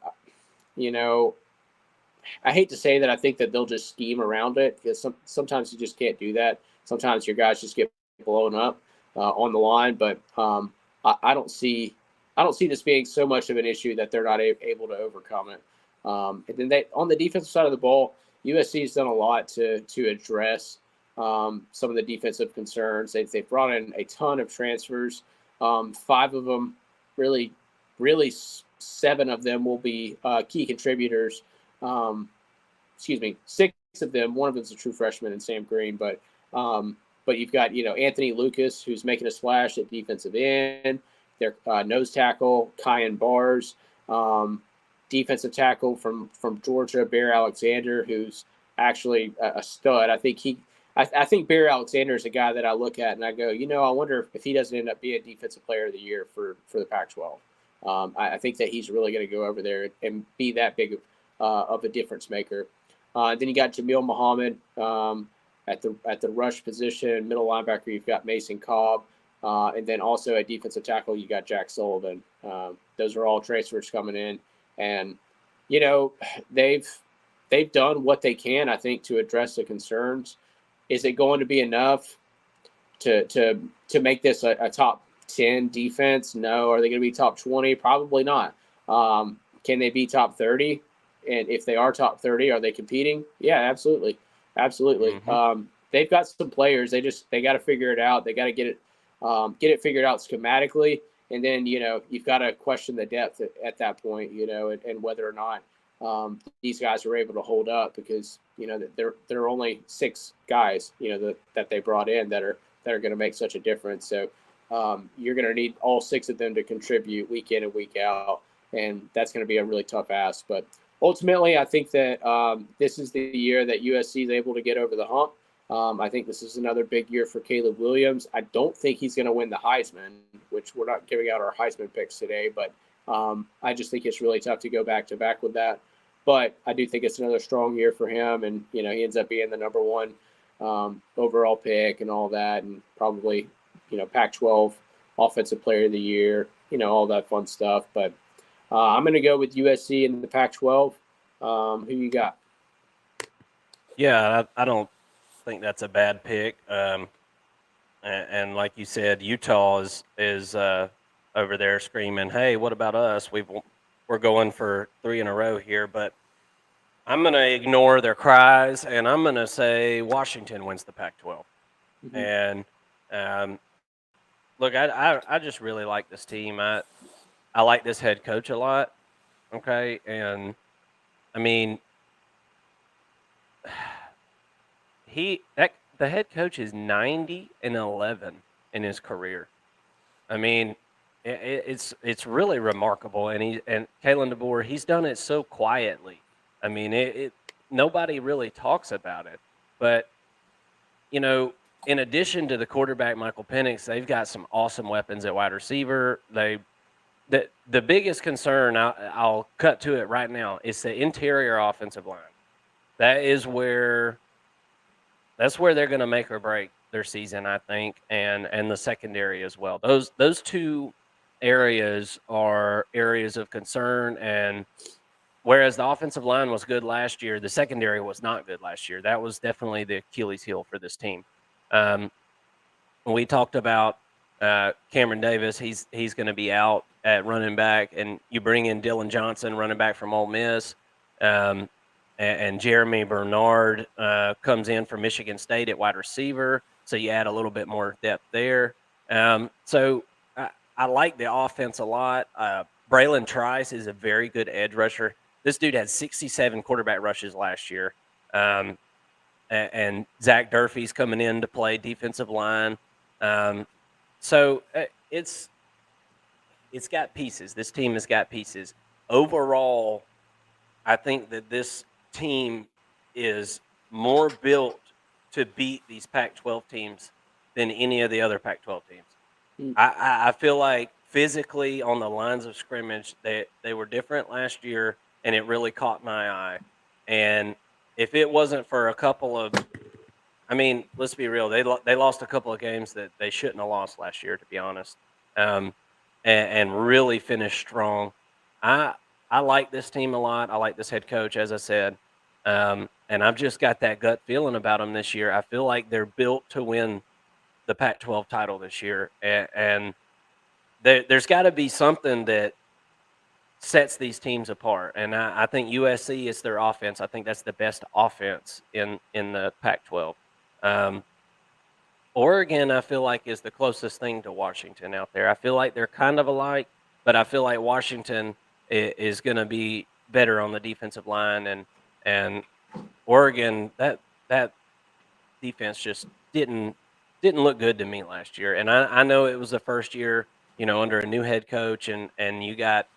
[SPEAKER 3] I hate to say that I think that they'll just scheme around it, because sometimes you just can't do that. Sometimes your guys just get blown up on the line. But I don't see this being so much of an issue that they're not able to overcome it. And then on the defensive side of the ball, USC has done a lot to address some of the defensive concerns. They've brought in a ton of transfers. 5 of them, really 7 of them will be key contributors. 6 of them. One of them is a true freshman in Sam Green, but you've got Anthony Lucas, who's making a splash at defensive end. Their nose tackle, Kyan Bars, defensive tackle from Georgia, Bear Alexander, who's actually a stud. I think Bear Alexander is a guy that I look at and I go, I wonder if he doesn't end up being Defensive Player of the Year for the Pac-12. I think that he's really going to go over there and be that big of a difference maker. Then you got Jamil Muhammad at the rush position, middle linebacker. You've got Mason Cobb. And then also at defensive tackle, you got Jack Sullivan. Those are all transfers coming in, and they've done what they can, I think, to address the concerns. Is it going to be enough to make this a top 10 defense? No. Are they going to be top 20? Probably not. Can they be top 30? And if they are top 30, are they competing? Yeah, absolutely. Mm-hmm. They've got some players. They got to figure it out. They got to get it figured out schematically, and then you've got to question the depth at that point, and whether or not these guys are able to hold up, because there are only 6 guys that they brought in that are going to make such a difference. So you're going to need all 6 of them to contribute week in and week out, and that's going to be a really tough ask. But ultimately, I think that this is the year that USC is able to get over the hump. I think this is another big year for Caleb Williams. I don't think he's going to win the Heisman, which we're not giving out our Heisman picks today, but I just think it's really tough to go back-to-back with that. But I do think it's another strong year for him, and he ends up being the number 1 overall pick and all that, and probably Pac-12 Offensive Player of the Year, all that fun stuff. But I'm going to go with USC in the Pac-12. Who you got?
[SPEAKER 2] Yeah, I don't think that's a bad pick. And like you said, Utah is over there screaming, "Hey, what about us? We're going for 3 in a row here." But I'm going to ignore their cries, and I'm going to say Washington wins the Pac-12. Mm-hmm. And look, I just really like this team. I like this head coach a lot. Okay, and I mean, the head coach is 90-11 in his career. I mean, it's really remarkable. And Kalen DeBoer, he's done it so quietly. I mean, nobody really talks about it. But in addition to the quarterback Michael Penix, they've got some awesome weapons at wide receiver. The biggest concern, I'll cut to it right now, is the interior offensive line. That's where they're going to make or break their season, I think, and the secondary as well. Those 2 areas are areas of concern, and whereas the offensive line was good last year, the secondary was not good last year. That was definitely the Achilles heel for this team. We talked about Cameron Davis. He's going to be out at running back, and you bring in Dylan Johnson, running back from Ole Miss. and Jeremy Bernard comes in from Michigan State at wide receiver, so you add a little bit more depth there. So I like the offense a lot. Braylon Trice is a very good edge rusher. This dude had 67 quarterback rushes last year. And Zach Durfee's coming in to play defensive line. So it's got pieces. This team has got pieces. Overall, I think that this team is more built to beat these Pac-12 teams than any of the other Pac-12 teams.
[SPEAKER 3] Mm.
[SPEAKER 2] I feel like physically on the lines of scrimmage, they were different last year, and it really caught my eye. And if it wasn't for a couple of, I mean, let's be real, they lost a couple of games that they shouldn't have lost last year, to be honest, and really finished strong. I I like this team a lot. I like this head coach, as I said, and I've just got that gut feeling about them this year. I feel like they're built to win the Pac-12 title this year, and there's got to be something that sets these teams apart. And I think USC is their offense. I think that's the best offense in the Pac-12. Um, Oregon, I feel like, is the closest thing to Washington out there. I feel like they're kind of alike, but I feel like Washington is going to be better on the defensive line, and Oregon, that defense just didn't look good to me last year. And I know it was the first year, under a new head coach, and you got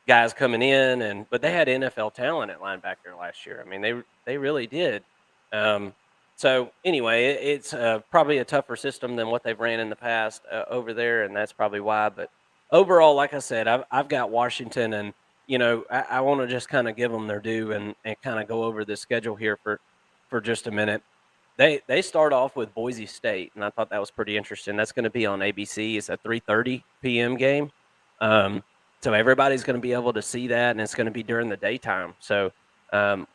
[SPEAKER 2] guys coming in, but they had NFL talent at linebacker last year. I mean, they really did. So anyway, it's probably a tougher system than what they've ran in the past over there, and that's probably why. But overall, like I said, I've got Washington, and I want to just kind of give them their due and kind of go over the schedule here for just a minute. They start off with Boise State, and I thought that was pretty interesting. That's going to be on ABC. It's a 3:30 p.m. game. So everybody's going to be able to see that, and it's going to be during the daytime. So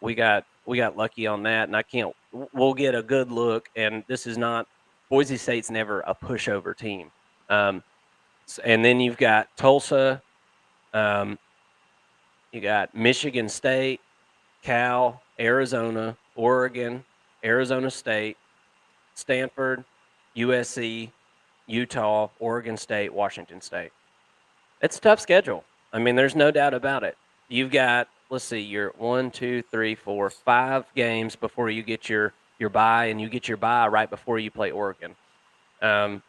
[SPEAKER 2] we got lucky on that, and we'll get a good look. And this is not Boise State's never a pushover team. And then you've got Tulsa, you got Michigan State, Cal, Arizona, Oregon, Arizona State, Stanford, USC, Utah, Oregon State, Washington State. It's a tough schedule. I mean, there's no doubt about it. You've got, let's see, you're 1, 2, 3, 4, 5 games before you get your bye, and you get your bye right before you play Oregon. You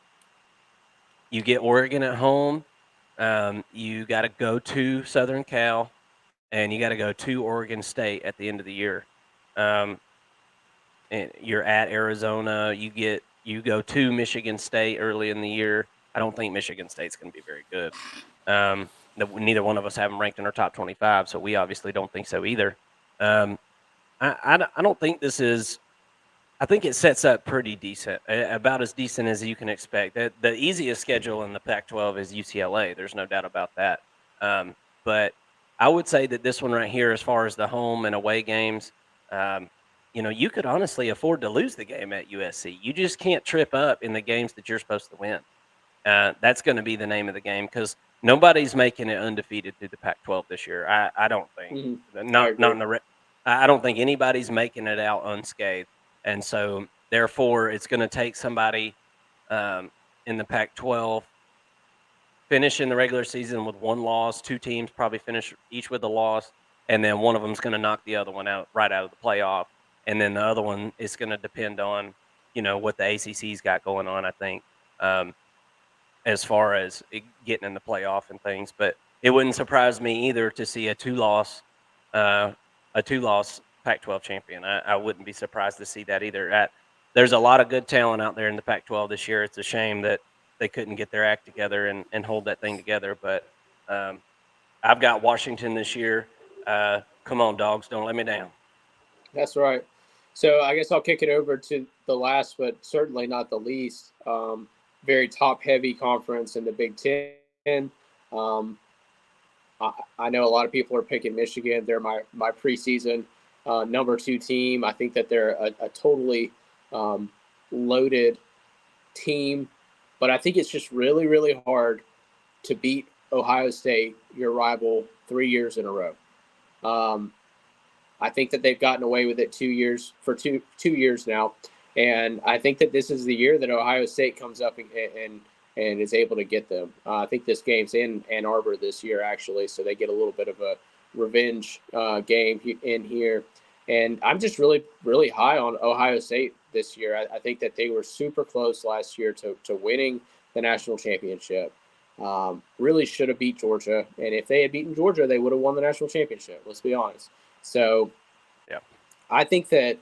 [SPEAKER 2] get Oregon at home. You got to go to Southern Cal, and you got to go to Oregon State at the end of the year. And you're at Arizona. You go to Michigan State early in the year. I don't think Michigan State's going to be very good. Neither one of us have them ranked in our top 25, so we obviously don't think so either. I don't think this is. I think it sets up pretty decent, about as decent as you can expect. The easiest schedule in the Pac-12 is UCLA. There's no doubt about that. But I would say that this one right here, as far as the home and away games, you could honestly afford to lose the game at USC. You just can't trip up in the games that you're supposed to win. That's going to be the name of the game, because nobody's making it undefeated through the Pac-12 this year. I don't think.
[SPEAKER 3] Mm-hmm.
[SPEAKER 2] I don't think anybody's making it out unscathed. And so, therefore, it's going to take somebody in the Pac-12 finish in the regular season with one loss. Two teams probably finish each with a loss, and then one of them is going to knock the other one out right out of the playoff. And then the other one is going to depend on, what the ACC's got going on, I think, as far as getting in the playoff and things. But it wouldn't surprise me either to see a two-loss Pac-12 champion. I wouldn't be surprised to see that either. There's a lot of good talent out there in the Pac-12 this year. It's a shame that they couldn't get their act together and hold that thing together. But I've got Washington this year. Come on, dogs, don't let me down.
[SPEAKER 3] That's right. So I guess I'll kick it over to the last, but certainly not the least. Very top-heavy conference in the Big Ten. I know a lot of people are picking Michigan. They're my preseason number 2 team. I think that they're a totally loaded team, but I think it's just really, really hard to beat Ohio State, your rival, 3 years in a row. I think that they've gotten away with it 2 years for two years now, and I think that this is the year that Ohio State comes up and is able to get them. I think this game's in Ann Arbor this year, actually, so they get a little bit of a revenge game in here. And I'm just really, really high on Ohio State this year. I think that they were super close last year to winning the national championship. Really should have beat Georgia. And if they had beaten Georgia, they would have won the national championship. Let's be honest. So
[SPEAKER 2] Yeah.
[SPEAKER 3] I think that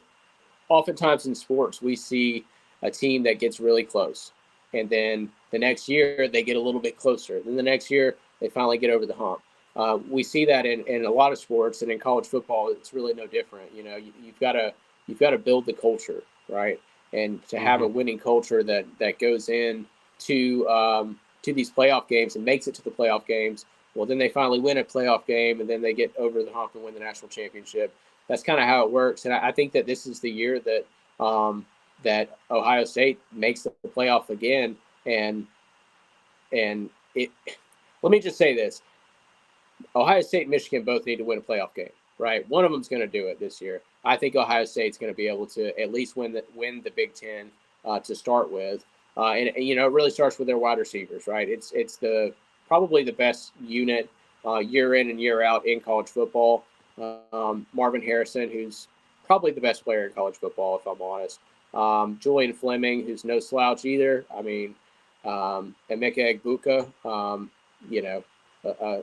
[SPEAKER 3] oftentimes in sports, we see a team that gets really close. And then the next year, they get a little bit closer. Then the next year, they finally get over the hump. We see that in a lot of sports, and in college football, it's really no different. You know, you've got to build the culture, right? And to have a winning culture that goes in to these playoff games and makes it to the playoff games, well, then they finally win a playoff game, and then they get over the hump and win the national championship. That's kind of how it works, and I think that this is the year that that Ohio State makes the playoff again, and it. Let me just say this: Ohio State and Michigan both need to win a playoff game, right? One of them's going to do it this year. I think Ohio State's going to be able to at least win the Big Ten to start with, and you know it really starts with their wide receivers, right? It's probably the best unit year in and year out in college football. Marvin Harrison, who's probably the best player in college football, if I'm honest. Julian Fleming, who's no slouch either. I mean, Emeka Egbuka, you know,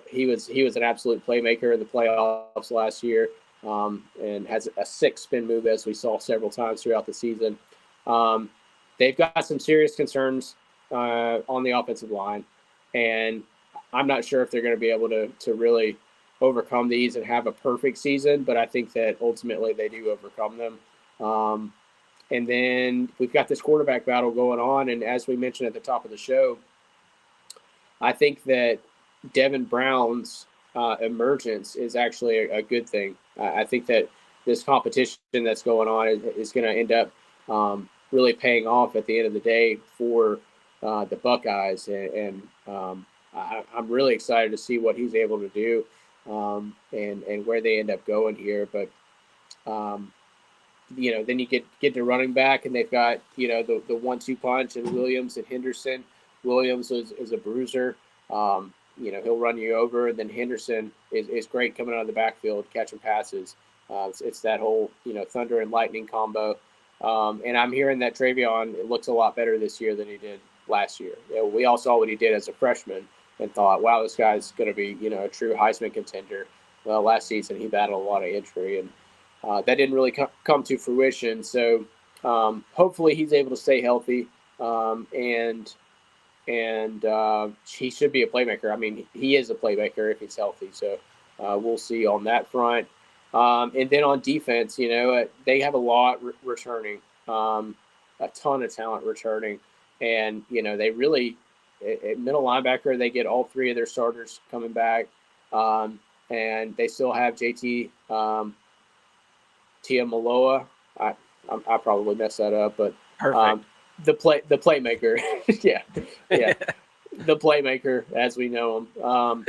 [SPEAKER 3] he was an absolute playmaker in the playoffs last year, and has a sick spin move, as we saw several times throughout the season. They've got some serious concerns on the offensive line, and I'm not sure if they're going to be able to really overcome these and have a perfect season, but I think that ultimately they do overcome them. And then we've got this quarterback battle going on, and as we mentioned at the top of the show, I think that Devin Brown's emergence is actually a good thing. I think that this competition that's going on is going to end up really paying off at the end of the day for the Buckeyes, and I'm really excited to see what he's able to do and where they end up going here. But you know, then you get to running back, and they've got, you know, the 1-2 punch and Williams and Henderson. Williams is a bruiser. You know, he'll run you over, and then Henderson is great coming out of the backfield, catching passes. It's that whole, you know, thunder and lightning combo. And I'm hearing that Travion looks a lot better this year than he did last year. You know, we all saw what he did as a freshman and thought, wow, this guy's going to be, you know, a true Heisman contender. Well, last season he battled a lot of injury, and that didn't really come to fruition. So hopefully he's able to stay healthy, and he should be a playmaker. I mean, he is a playmaker if he's healthy. So we'll see on that front. And then on defense, you know, they have a lot returning, a ton of talent returning. And, you know, they really, at middle linebacker, they get all three of their starters coming back. And they still have JT Tiamaloa. I probably messed that up, but the playmaker, yeah, the playmaker as we know him,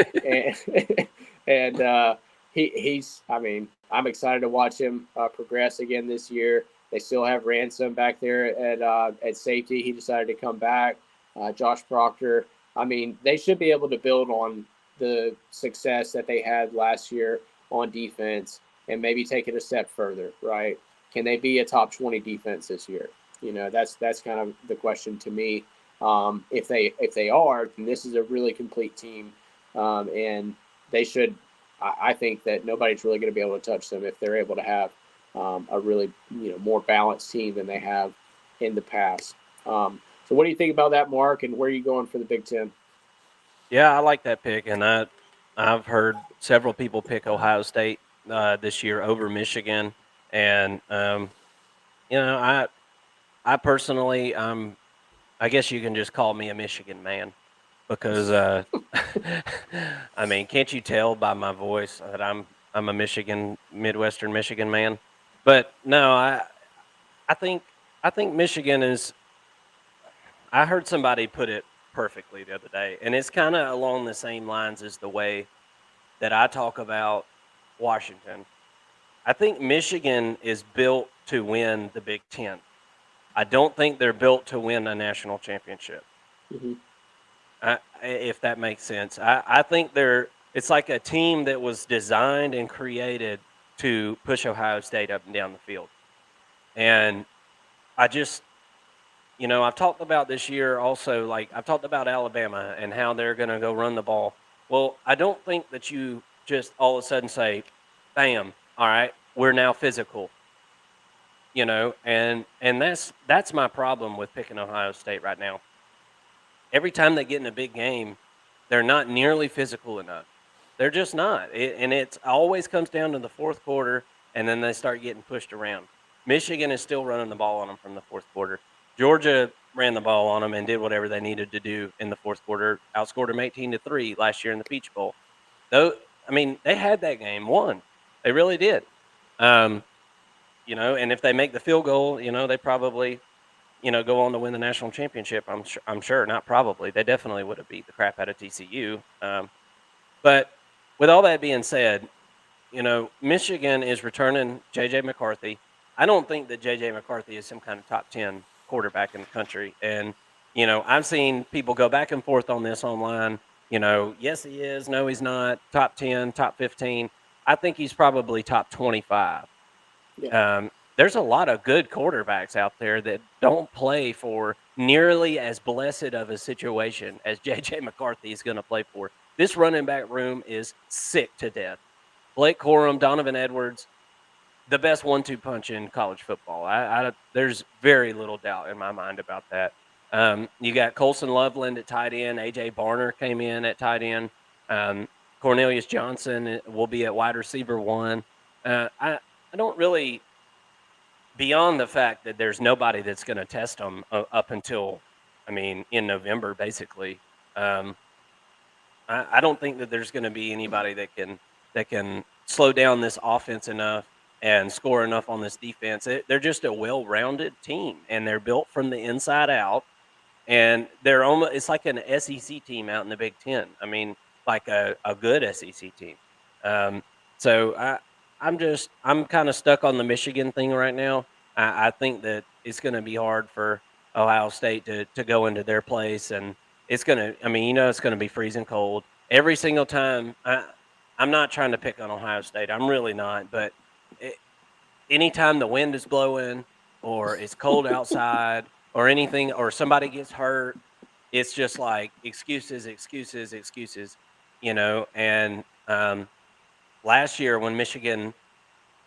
[SPEAKER 3] and he's. I mean, I'm excited to watch him progress again this year. They still have Ransom back there at safety. He decided to come back. Josh Proctor. I mean, they should be able to build on the success that they had last year on defense and maybe take it a step further, right? Can they be a top 20 defense this year? You know, that's kind of the question to me. If they are, then this is a really complete team, and they should. I think that nobody's really going to be able to touch them if they're able to have a really, you know, more balanced team than they have in the past. So, what do you think about that, Mark? And where are you going for the Big Ten?
[SPEAKER 2] Yeah, I like that pick, and I've heard several people pick Ohio State this year over Michigan, and you know, I personally, I guess you can just call me a Michigan man because I mean, can't you tell by my voice that I'm a Midwestern Michigan man? But no, I think Michigan is. I heard somebody put it perfectly the other day, and it's kind of along the same lines as the way that I talk about Washington. I think Michigan is built to win the Big Ten. I don't think they're built to win a national championship.
[SPEAKER 3] Mm-hmm.
[SPEAKER 2] If that makes sense. I think it's like a team that was designed and created to push Ohio State up and down the field. And I just, I've talked about this year also, like I've talked about Alabama and how they're going to go run the ball. Well, I don't think that you just all of a sudden say, bam, all right, we're now physical. And that's my problem with picking Ohio State right now. Every time they get in a big game, they're not nearly physical enough. They're just not. And it always comes down to the fourth quarter, and then they start getting pushed around. Michigan is still running the ball on them from the fourth quarter. Georgia ran the ball on them and did whatever they needed to do in the fourth quarter. Outscored them 18-3 last year in the Peach Bowl. Though, I mean, they had that game won. They really did. And if they make the field goal, they probably go on to win the national championship. I'm sure, not probably. They definitely would have beat the crap out of TCU. But with all that being said, Michigan is returning J.J. McCarthy. I don't think that J.J. McCarthy is some kind of top 10 quarterback in the country. And, I've seen people go back and forth on this online. Yes, he is. No, he's not. Top 10, top 15. I think he's probably top 25.
[SPEAKER 3] Yeah.
[SPEAKER 2] There's a lot of good quarterbacks out there that don't play for nearly as blessed of a situation as J.J. McCarthy is going to play for. This running back room is sick to death. Blake Corum, Donovan Edwards, the best 1-2 punch in college football. There's very little doubt in my mind about that. You got Colson Loveland at tight end. A.J. Barner came in at tight end. Cornelius Johnson will be at wide receiver 1. I don't really, beyond the fact that there's nobody that's going to test them up until, in November, basically. I don't think that there's going to be anybody that can slow down this offense enough and score enough on this defense. They're just a well-rounded team, and they're built from the inside out. And it's like an SEC team out in the Big Ten. Like a good SEC team. So I'm kind of stuck on the Michigan thing right now. I think that it's going to be hard for Ohio State to go into their place, and it's going to. It's going to be freezing cold every single time. I'm not trying to pick on Ohio State. I'm really not. But anytime the wind is blowing, or it's cold outside, or anything, or somebody gets hurt, it's just like excuses, excuses, excuses. And last year when Michigan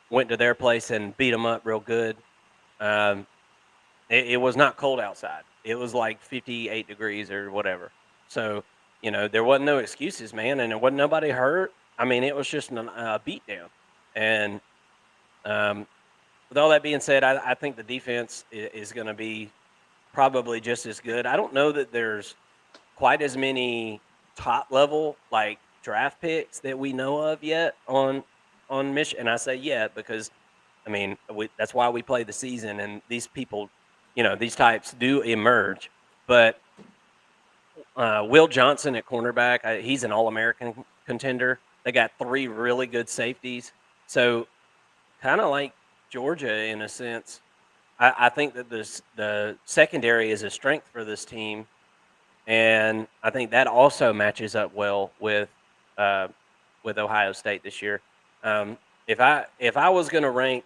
[SPEAKER 2] went to their place and beat them up real good, it was not cold outside. It was like 58 degrees or whatever. So, there wasn't no excuses, man, and there wasn't nobody hurt. It was just a beatdown. And with all that being said, I think the defense is going to be probably just as good. I don't know that there's quite as many top level like draft picks that we know of yet on Michigan. And I say yet because that's why we play the season, and these people, these types do emerge. But Will Johnson at cornerback, he's an All-American contender. They got 3 really good safeties. So kind of like Georgia in a sense. I think that the secondary is a strength for this team, and I think that also matches up well with Ohio State this year. If I was going to rank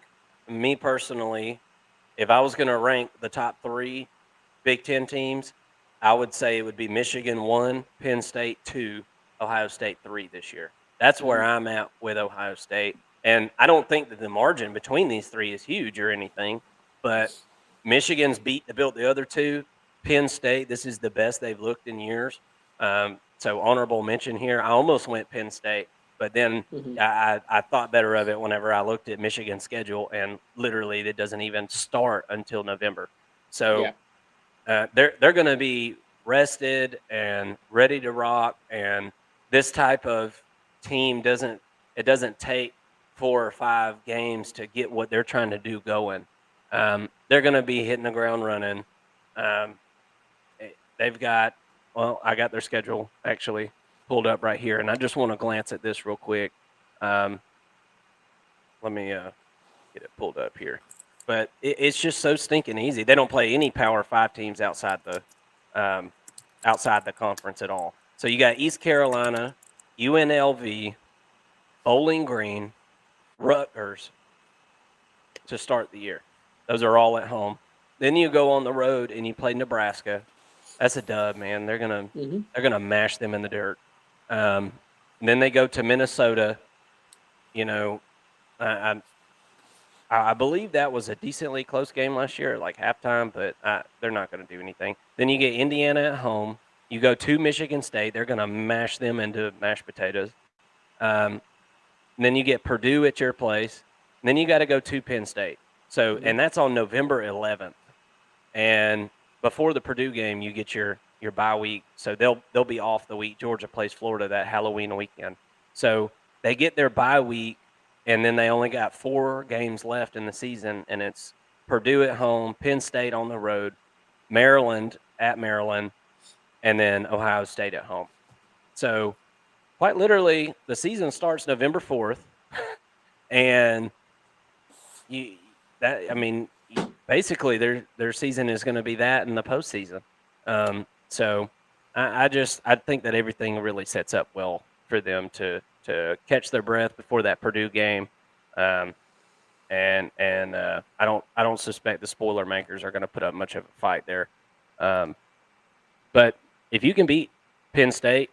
[SPEAKER 2] me personally, if I was going to rank the top 3 Big Ten teams, I would say it would be Michigan 1, Penn State 2, Ohio State 3 this year. That's where I'm at with Ohio State. And I don't think that the margin between these 3 is huge or anything, but Michigan's built the other 2. Penn State, this is the best they've looked in years. So honorable mention here. I almost went Penn State, but then I thought better of it whenever I looked at Michigan's schedule, and literally it doesn't even start until November. So they're going to be rested and ready to rock, and this type of team doesn't take 4 or 5 games to get what they're trying to do going. They're going to be hitting the ground running. They've got, I got their schedule actually pulled up right here, and I just want to glance at this real quick. Let me get it pulled up here. But it's just so stinking easy. They don't play any Power 5 teams um, outside the conference at all. So you got East Carolina, UNLV, Bowling Green, Rutgers to start the year. Those are all at home. Then you go on the road and you play Nebraska. That's a dub, man. They're gonna mash them in the dirt. And then they go to Minnesota. You know, I, I believe that was a decently close game last year, like halftime, but they're not going to do anything. Then you get Indiana at home. You go to Michigan State. They're going to mash them into mashed potatoes. And then you get Purdue at your place. And then you got to go to Penn State. So, and that's on November 11th. And before the Purdue game, you get your bye week. So they'll be off the week. Georgia plays Florida that Halloween weekend. So they get their bye week, and then they only got 4 games left in the season, and it's Purdue at home, Penn State on the road, Maryland at Maryland, and then Ohio State at home. So quite literally, the season starts November 4th, and basically their season is going to be that in the postseason. So I think that everything really sets up well for them to catch their breath before that Purdue game. And I don't suspect the spoiler makers are going to put up much of a fight there. But if you can beat Penn State,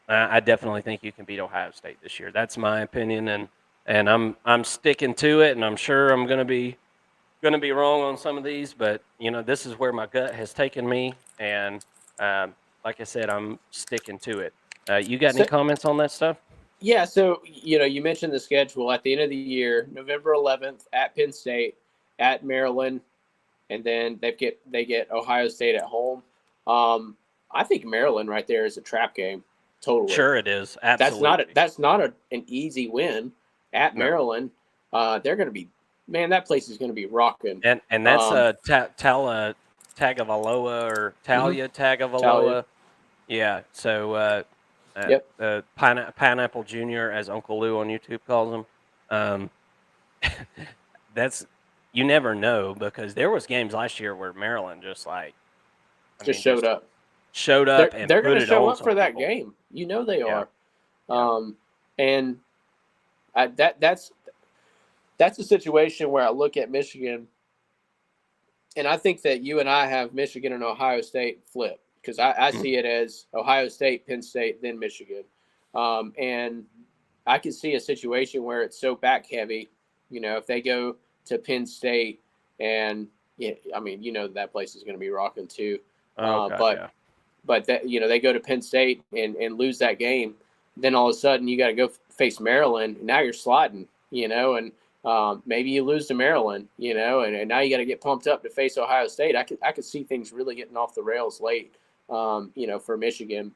[SPEAKER 2] I definitely think you can beat Ohio State this year. That's my opinion, and I'm sticking to it, and I'm sure I'm going to be wrong on some of these, but this is where my gut has taken me, and like I said, I'm sticking to it. You got any comments on that stuff?
[SPEAKER 3] Yeah, so you mentioned the schedule at the end of the year, November 11th at Penn State, at Maryland, and then they get Ohio State at home. I think Maryland right there is a trap game. Totally.
[SPEAKER 2] Sure, it is. Absolutely.
[SPEAKER 3] That's not an easy win at Maryland. They're going to be, man, that place is going to be rocking.
[SPEAKER 2] And that's Tagovailoa or Talia Tagovailoa. Yeah. So Pineapple Junior, as Uncle Lou on YouTube calls him. That's, you never know, because there was games last year where Maryland just
[SPEAKER 3] showed up.
[SPEAKER 2] They're
[SPEAKER 3] going to show up for that game. They are. And that's a situation where I look at Michigan, and I think that you and I have Michigan and Ohio State flip, because I see it as Ohio State, Penn State, then Michigan. And I can see a situation where it's so back heavy, if they go to Penn State, and that place is going to be rocking too. But that they go to Penn State and lose that game, then all of a sudden you got to go face Maryland. And now you're sliding, and maybe you lose to Maryland, and now you got to get pumped up to face Ohio State. I could see things really getting off the rails late, for Michigan.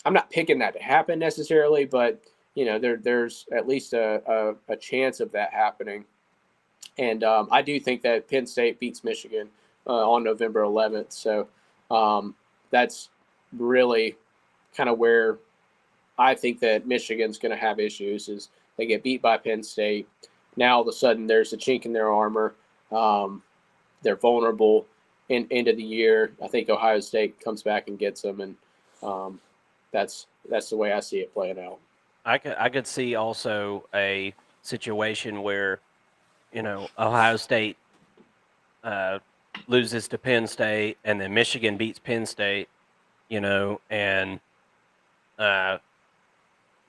[SPEAKER 3] I'm not picking that to happen necessarily, but there's at least a chance of that happening. And I do think that Penn State beats Michigan on November 11th. So that's really kind of where I think that Michigan's going to have issues, is they get beat by Penn State. Now all of a sudden there's a chink in their armor. They're vulnerable into the year. I think Ohio State comes back and gets them, and that's the way I see it playing out.
[SPEAKER 2] I could see also a situation where Ohio State loses to Penn State, and then Michigan beats Penn State, and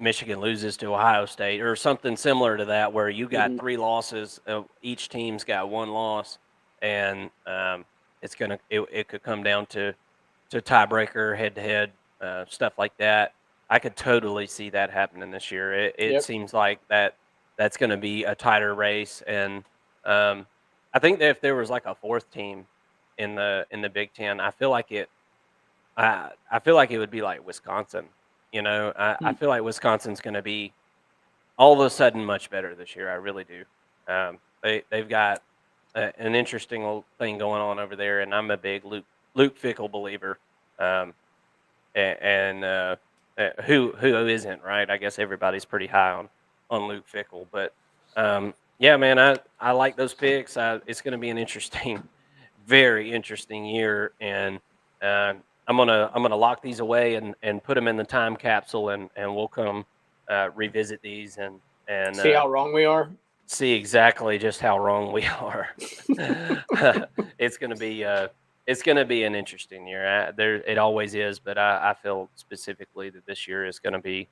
[SPEAKER 2] Michigan loses to Ohio State, or something similar to that, where you got 3 losses, each team's got 1 loss, and it could come down to tiebreaker, head-to-head, stuff like that. I could totally see that happening this year. It seems like that's going to be a tighter race, and I think that if there was like a 4th team in the Big Ten, I feel like it would be like Wisconsin. I feel like Wisconsin's going to be all of a sudden much better this year. I really do. They've got an interesting thing going on over there, and I'm a big Luke Fickell believer. Who isn't, right? I guess everybody's pretty high on Luke Fickell, but Yeah, man, I like those picks. It's going to be an interesting, very interesting year, and I'm gonna lock these away and put them in the time capsule, and we'll come revisit these and
[SPEAKER 3] See how wrong we are.
[SPEAKER 2] see exactly just how wrong we are. it's gonna be it's gonna be an interesting year. There, it always is, but I feel specifically that this year is gonna be.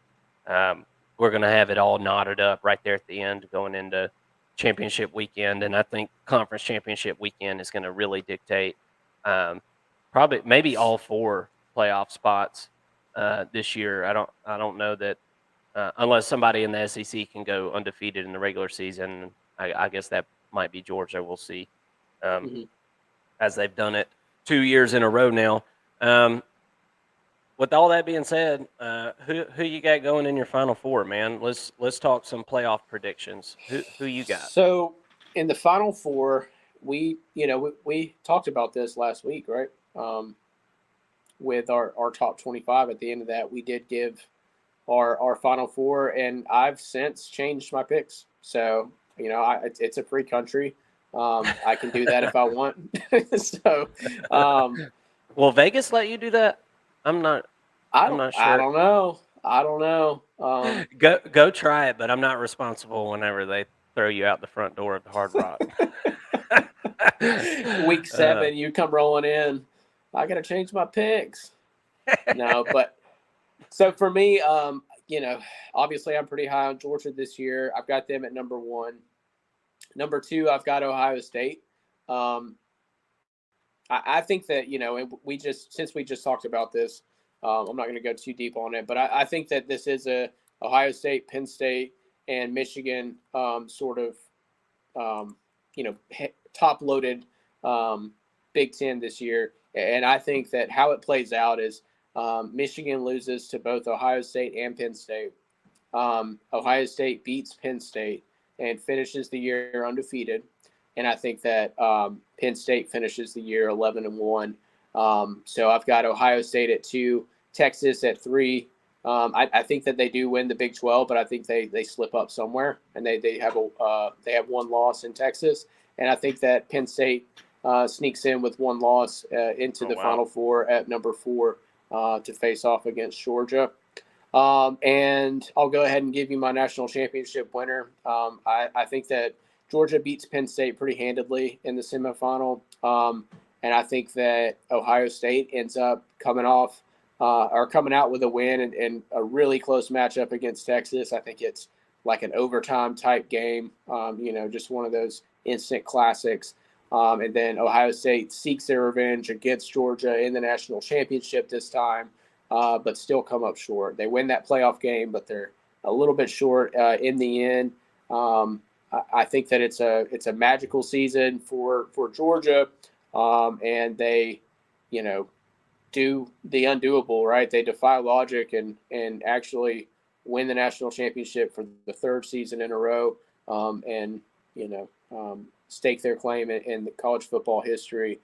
[SPEAKER 2] We're gonna have it all knotted up right there at the end, going into championship weekend, and I think conference championship weekend is gonna really dictate um, probably maybe all four playoff spots this year. I don't know that unless somebody in the SEC can go undefeated in the regular season. I guess that might be Georgia. We'll see, um,
[SPEAKER 3] Mhm.
[SPEAKER 2] as they've done it 2 years in a row now. With all that being said, who you got going in your Final Four, man? Let's talk some playoff predictions. Who you got?
[SPEAKER 3] So in the Final Four, we talked about this last week, right? With our top 25. At the end of that, we did give our Final Four, and I've since changed my picks. So it's a free country. I can do that if I want. So
[SPEAKER 2] Will Vegas let you do that? I'm not. I'm not
[SPEAKER 3] I
[SPEAKER 2] sure.
[SPEAKER 3] don't know. I don't know.
[SPEAKER 2] Go try it, but I'm not responsible whenever they throw you out the front door of the Hard Rock.
[SPEAKER 3] Week
[SPEAKER 2] Uh,
[SPEAKER 3] 7, you come rolling in. I got to change my picks. No, but so for me, obviously I'm pretty high on Georgia this year. I've got them at number 1. Number 2, I've got Ohio State. Um, I think that and since we just talked about this, I'm not going to go too deep on it, but I think that this is a Ohio State, Penn State, and Michigan sort of top loaded Big Ten this year. And I think that how it plays out is Michigan loses to both Ohio State and Penn State. Ohio State beats Penn State and finishes the year undefeated. And I think that Penn State finishes the year 11-1. So I've got Ohio State at 2, Texas at 3. I think that they do win the Big 12, but I think they slip up somewhere, and they have one loss in Texas, and I think that Penn State sneaks in with one loss into the
[SPEAKER 2] wow.
[SPEAKER 3] Final Four at number 4 to face off against Georgia. And I'll go ahead and give you my national championship winner. I think that Georgia beats Penn State pretty handedly in the semifinal, and I think that Ohio State ends up coming out with a win and a really close matchup against Texas. I think it's like an overtime type game, just one of those instant classics. And then Ohio State seeks their revenge against Georgia in the national championship this time, but still come up short. They win that playoff game, but they're a little bit short in the end. I think that it's a magical season for Georgia, and they, do the undoable, right? They defy logic and actually win the national championship for the 3rd season in a row, and stake their claim in the college football history.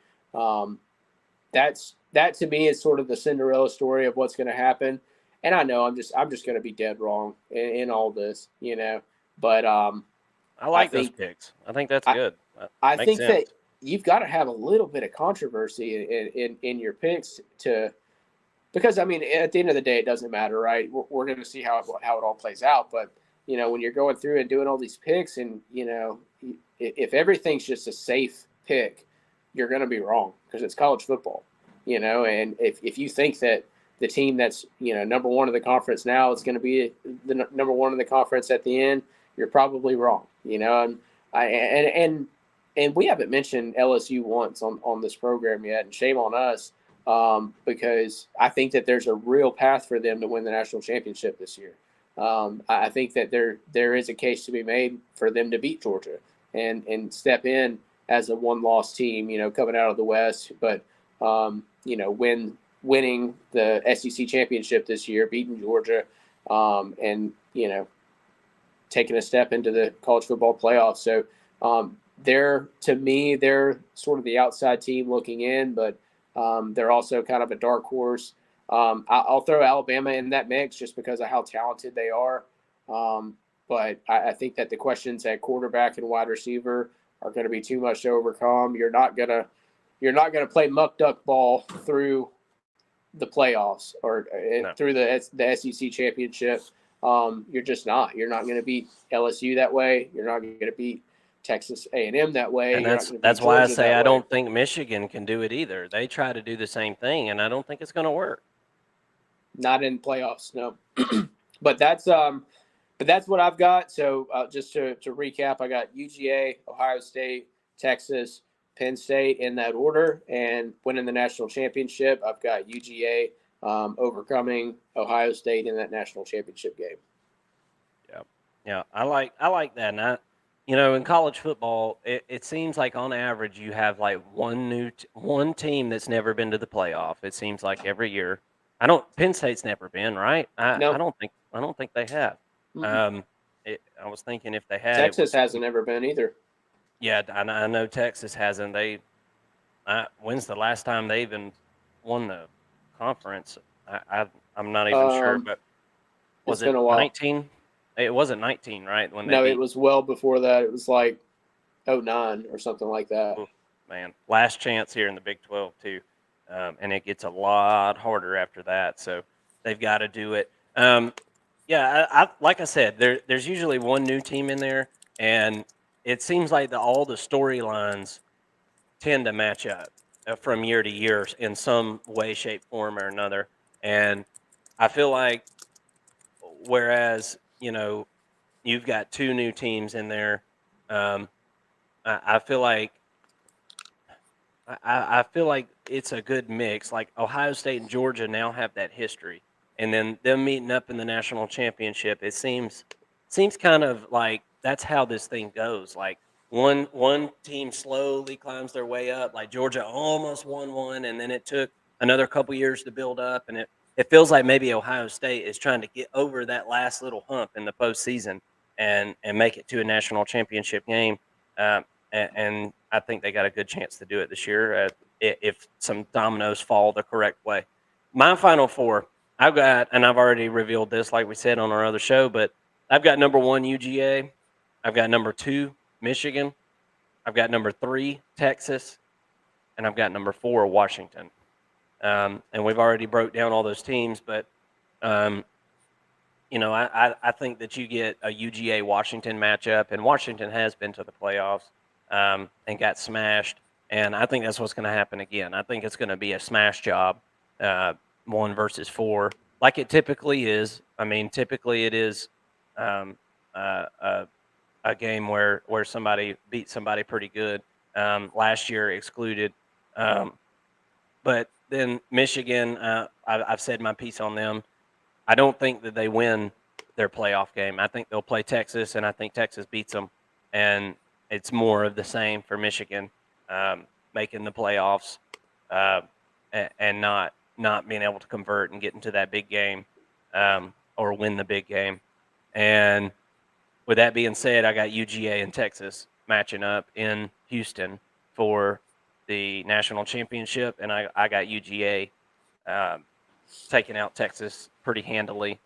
[SPEAKER 3] That to me is sort of the Cinderella story of what's going to happen. And I know I'm just going to be dead wrong in all this, but
[SPEAKER 2] I like those
[SPEAKER 3] think
[SPEAKER 2] picks. I think that's good.
[SPEAKER 3] I
[SPEAKER 2] Makes
[SPEAKER 3] think that
[SPEAKER 2] sense.
[SPEAKER 3] you've got to have a little bit of controversy in your picks because I mean, at the end of the day, it doesn't matter, right? We're going to see how it all plays out. But when you're going through and doing all these picks, and if everything's just a safe pick, you're going to be wrong because it's college football, And if you think that the team that's number 1 in the conference now is going to be the number 1 in the conference at the end, you're probably wrong, And we haven't mentioned LSU once on this program yet, and shame on us, because I think that there's a real path for them to win the national championship this year. I think that there is a case to be made for them to beat Georgia and step in as a one-loss team, coming out of the West, but winning the SEC championship this year, beating Georgia, and taking a step into the college football playoffs. So they're sort of the outside team looking in, but they're also kind of a dark horse. I'll throw Alabama in that mix just because of how talented they are. but I think that the questions at quarterback and wide receiver are going to be too much to overcome. You're not gonna play muck duck ball through the playoffs or
[SPEAKER 2] No.
[SPEAKER 3] through the SEC championship. You're just not. You're not going to beat LSU that way. You're not going to beat Texas A&M that way.
[SPEAKER 2] And
[SPEAKER 3] You're not going to
[SPEAKER 2] that's
[SPEAKER 3] beat
[SPEAKER 2] why I
[SPEAKER 3] Georgia
[SPEAKER 2] say
[SPEAKER 3] that
[SPEAKER 2] I
[SPEAKER 3] way.
[SPEAKER 2] don't think Michigan can do it either. They try to do the same thing, and I don't think it's going to work.
[SPEAKER 3] Not in playoffs, no. But that's what I've got. So just to recap, I got UGA, Ohio State, Texas, Penn State in that order, and winning the national championship. I've got UGA overcoming Ohio State in that national championship game.
[SPEAKER 2] Yeah, I like that. And in college football, it seems like on average you have like one team that's never been to the playoff. It seems like every year. Penn State's never been, right?
[SPEAKER 3] No.
[SPEAKER 2] I don't think they have.
[SPEAKER 3] Mm-mm.
[SPEAKER 2] I was thinking if they had,
[SPEAKER 3] Texas hasn't ever been either.
[SPEAKER 2] Yeah, I know Texas hasn't. When's the last time they even won the conference? I'm not even sure, but was
[SPEAKER 3] it's been
[SPEAKER 2] it
[SPEAKER 3] a while.
[SPEAKER 2] 19? It wasn't 19, right? When
[SPEAKER 3] No, it was well before that. It was like 09 or something like that.
[SPEAKER 2] Ooh, man, last chance here in the Big 12 too, and it gets a lot harder after that. So they've got to do it. Yeah, I like I said, there's usually one new team in there, and it seems like all the storylines tend to match up from year to year in some way, shape, form, or another. And I feel like, whereas you've got two new teams in there, um, I feel like I feel like it's a good mix. Like Ohio State and Georgia now have that history, and then them meeting up in the national championship. It seems kind of like that's how this thing goes. Like one team slowly climbs their way up. Like Georgia almost won one, and then it took another couple years to build up, and it feels like maybe Ohio State is trying to get over that last little hump in the postseason and make it to a national championship game. And I think they got a good chance to do it this year if some dominoes fall the correct way. My final four, I've got, and I've already revealed this, like we said on our other show, but I've got number 1 UGA, I've got number 2 Michigan, I've got number 3 Texas, and I've got number 4 Washington. And we've already broke down all those teams, but I think that you get a UGA Washington matchup, and Washington has been to the playoffs. And got smashed. And I think that's what's going to happen again. I think it's going to be a smash job, 1 versus 4, like it typically is. I mean, typically it is a game where somebody beats somebody pretty good. Last year excluded. But then Michigan, I've said my piece on them. I don't think that they win their playoff game. I think they'll play Texas, and I think Texas beats them. And it's more of the same for Michigan, making the playoffs and not being able to convert and get into that big game or win the big game. And with that being said, I got UGA and Texas matching up in Houston for the national championship, and I got UGA taking out Texas pretty handily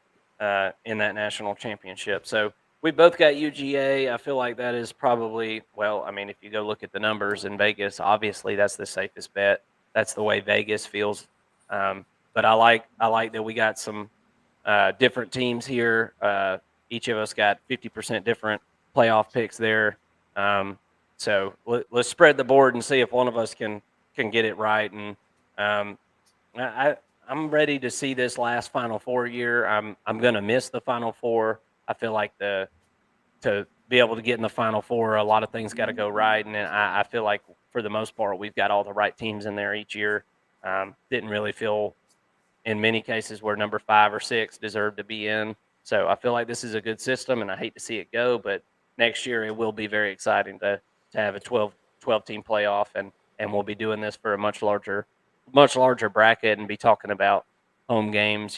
[SPEAKER 2] in that national championship. So we both got UGA. I feel like that is probably, well, I mean, if you go look at the numbers in Vegas, obviously that's the safest bet. That's the way Vegas feels. But I like that we got some different teams here. Each of us got 50% different playoff picks there. So let's spread the board and see if one of us can get it right. And I'm ready to see this last Final Four year. I'm going to miss the Final Four. I feel like to be able to get in the Final Four, a lot of things got to go right, and I feel like for the most part we've got all the right teams in there each year. Didn't really feel in many cases where number 5 or 6 deserved to be in. So I feel like this is a good system, and I hate to see it go, but next year it will be very exciting to have a 12 team playoff, and we'll be doing this for a much larger bracket and be talking about home games,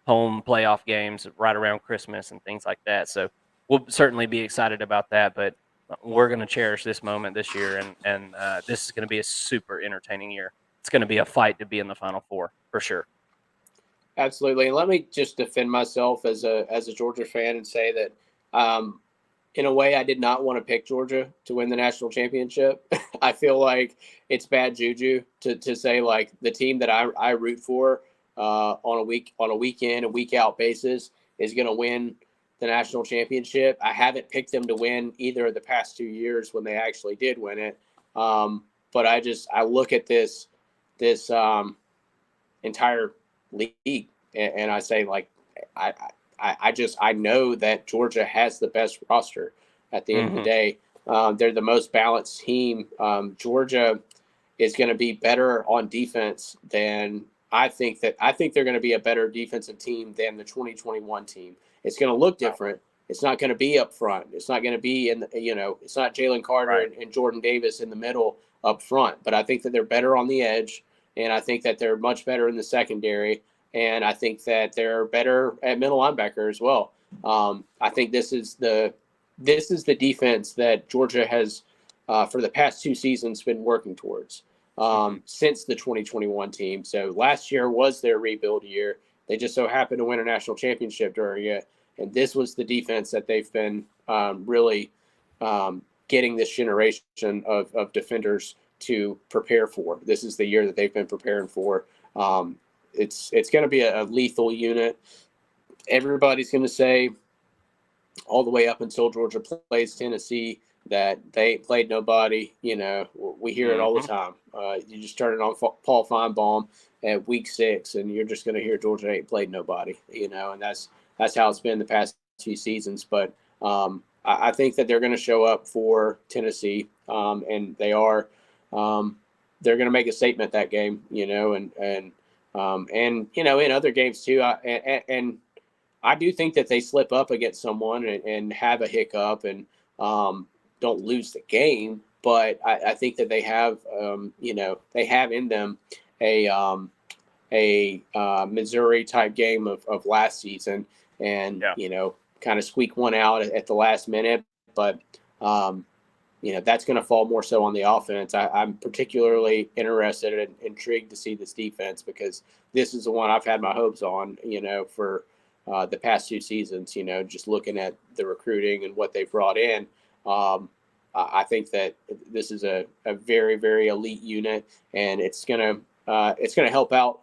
[SPEAKER 2] home playoff games right around Christmas and things like that. So we'll certainly be excited about that, but we're going to cherish this moment this year, and this is going to be a super entertaining year. It's going to be a fight to be in the Final Four for sure.
[SPEAKER 3] Absolutely. And let me just defend myself as a Georgia fan and say that in a way I did not want to pick Georgia to win the national championship. I feel like it's bad juju to say like the team that I root for on a week in and week out basis is going to win the national championship. I haven't picked them to win either of the past 2 years when they actually did win it. But I look at this entire league, and I say like I, I know that Georgia has the best roster. At the end of the day, they're the most balanced team. Georgia is going to be better on defense than I think they're going to be a better defensive team than the 2021 team. It's going to look different. It's not going to be up front. It's not going to be it's not Jalen Carter and Jordan Davis in the middle up front. But I think that they're better on the edge, and I think that they're much better in the secondary, and I think that they're better at middle linebacker as well. I think this is the defense that Georgia has for the past 2 seasons been working towards since the 2021 team. So last year was their rebuild year. They just so happened to win a national championship during it. And this was the defense that they've been really getting this generation of defenders to prepare for. This is the year that they've been preparing for. It's going to be a lethal unit. Everybody's going to say all the way up until Georgia plays Tennessee that they ain't played nobody. We hear it all the time. You just turn it on Paul Feinbaum at week 6, and you're just going to hear Georgia ain't played nobody. And that's how it's been the past 2 seasons. But I think that they're going to show up for Tennessee, and they are. They're going to make a statement that game. And in other games too. And I do think that they slip up against someone and have a hiccup and don't lose the game, but I think that they have, they have in them a Missouri type game of last season, and kind of squeak one out at the last minute. But that's going to fall more so on the offense. I'm particularly interested and intrigued to see this defense, because this is the one I've had my hopes on, for the past 2 seasons. Just looking at the recruiting and what they've brought in. I think that this is a very, very elite unit, and it's gonna help out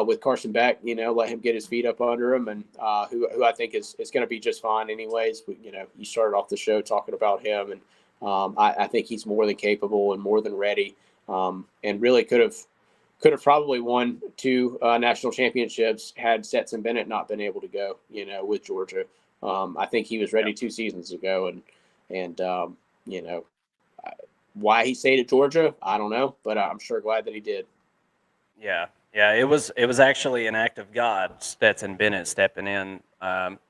[SPEAKER 3] with Carson Beck. Let him get his feet up under him, and who I think is going to be just fine anyways. You started off the show talking about him, and I think he's more than capable and more than ready, and really could have probably won 2 national championships had Stetson Bennett not been able to go. With Georgia, I think he was ready 2 seasons ago, and why he stayed at Georgia, I don't know, but I'm sure glad that he did.
[SPEAKER 2] Yeah. It was actually an act of God, Stetson Bennett stepping in,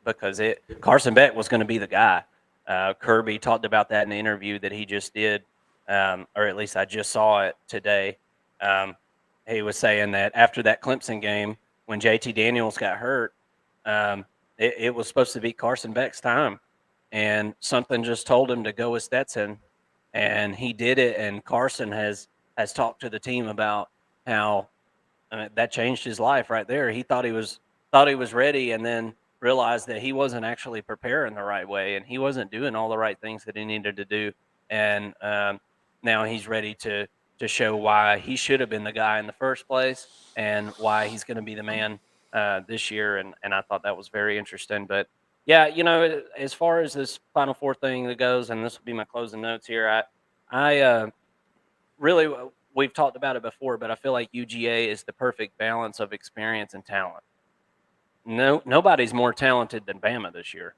[SPEAKER 2] because Carson Beck was going to be the guy. Kirby talked about that in the interview that he just did, or at least I just saw it today. He was saying that after that Clemson game, when JT Daniels got hurt, it was supposed to be Carson Beck's time, and something just told him to go with Stetson, and he did it. And Carson has talked to the team about how that changed his life right there. He thought he was ready, and then realized that he wasn't actually preparing the right way, and he wasn't doing all the right things that he needed to do. And now he's ready to show why he should have been the guy in the first place, and why he's going to be the man this year. And I thought that was very interesting. But yeah, as far as this Final Four thing that goes, and this will be my closing notes here, I really, we've talked about it before, but I feel like UGA is the perfect balance of experience and talent. Nobody's more talented than Bama this year.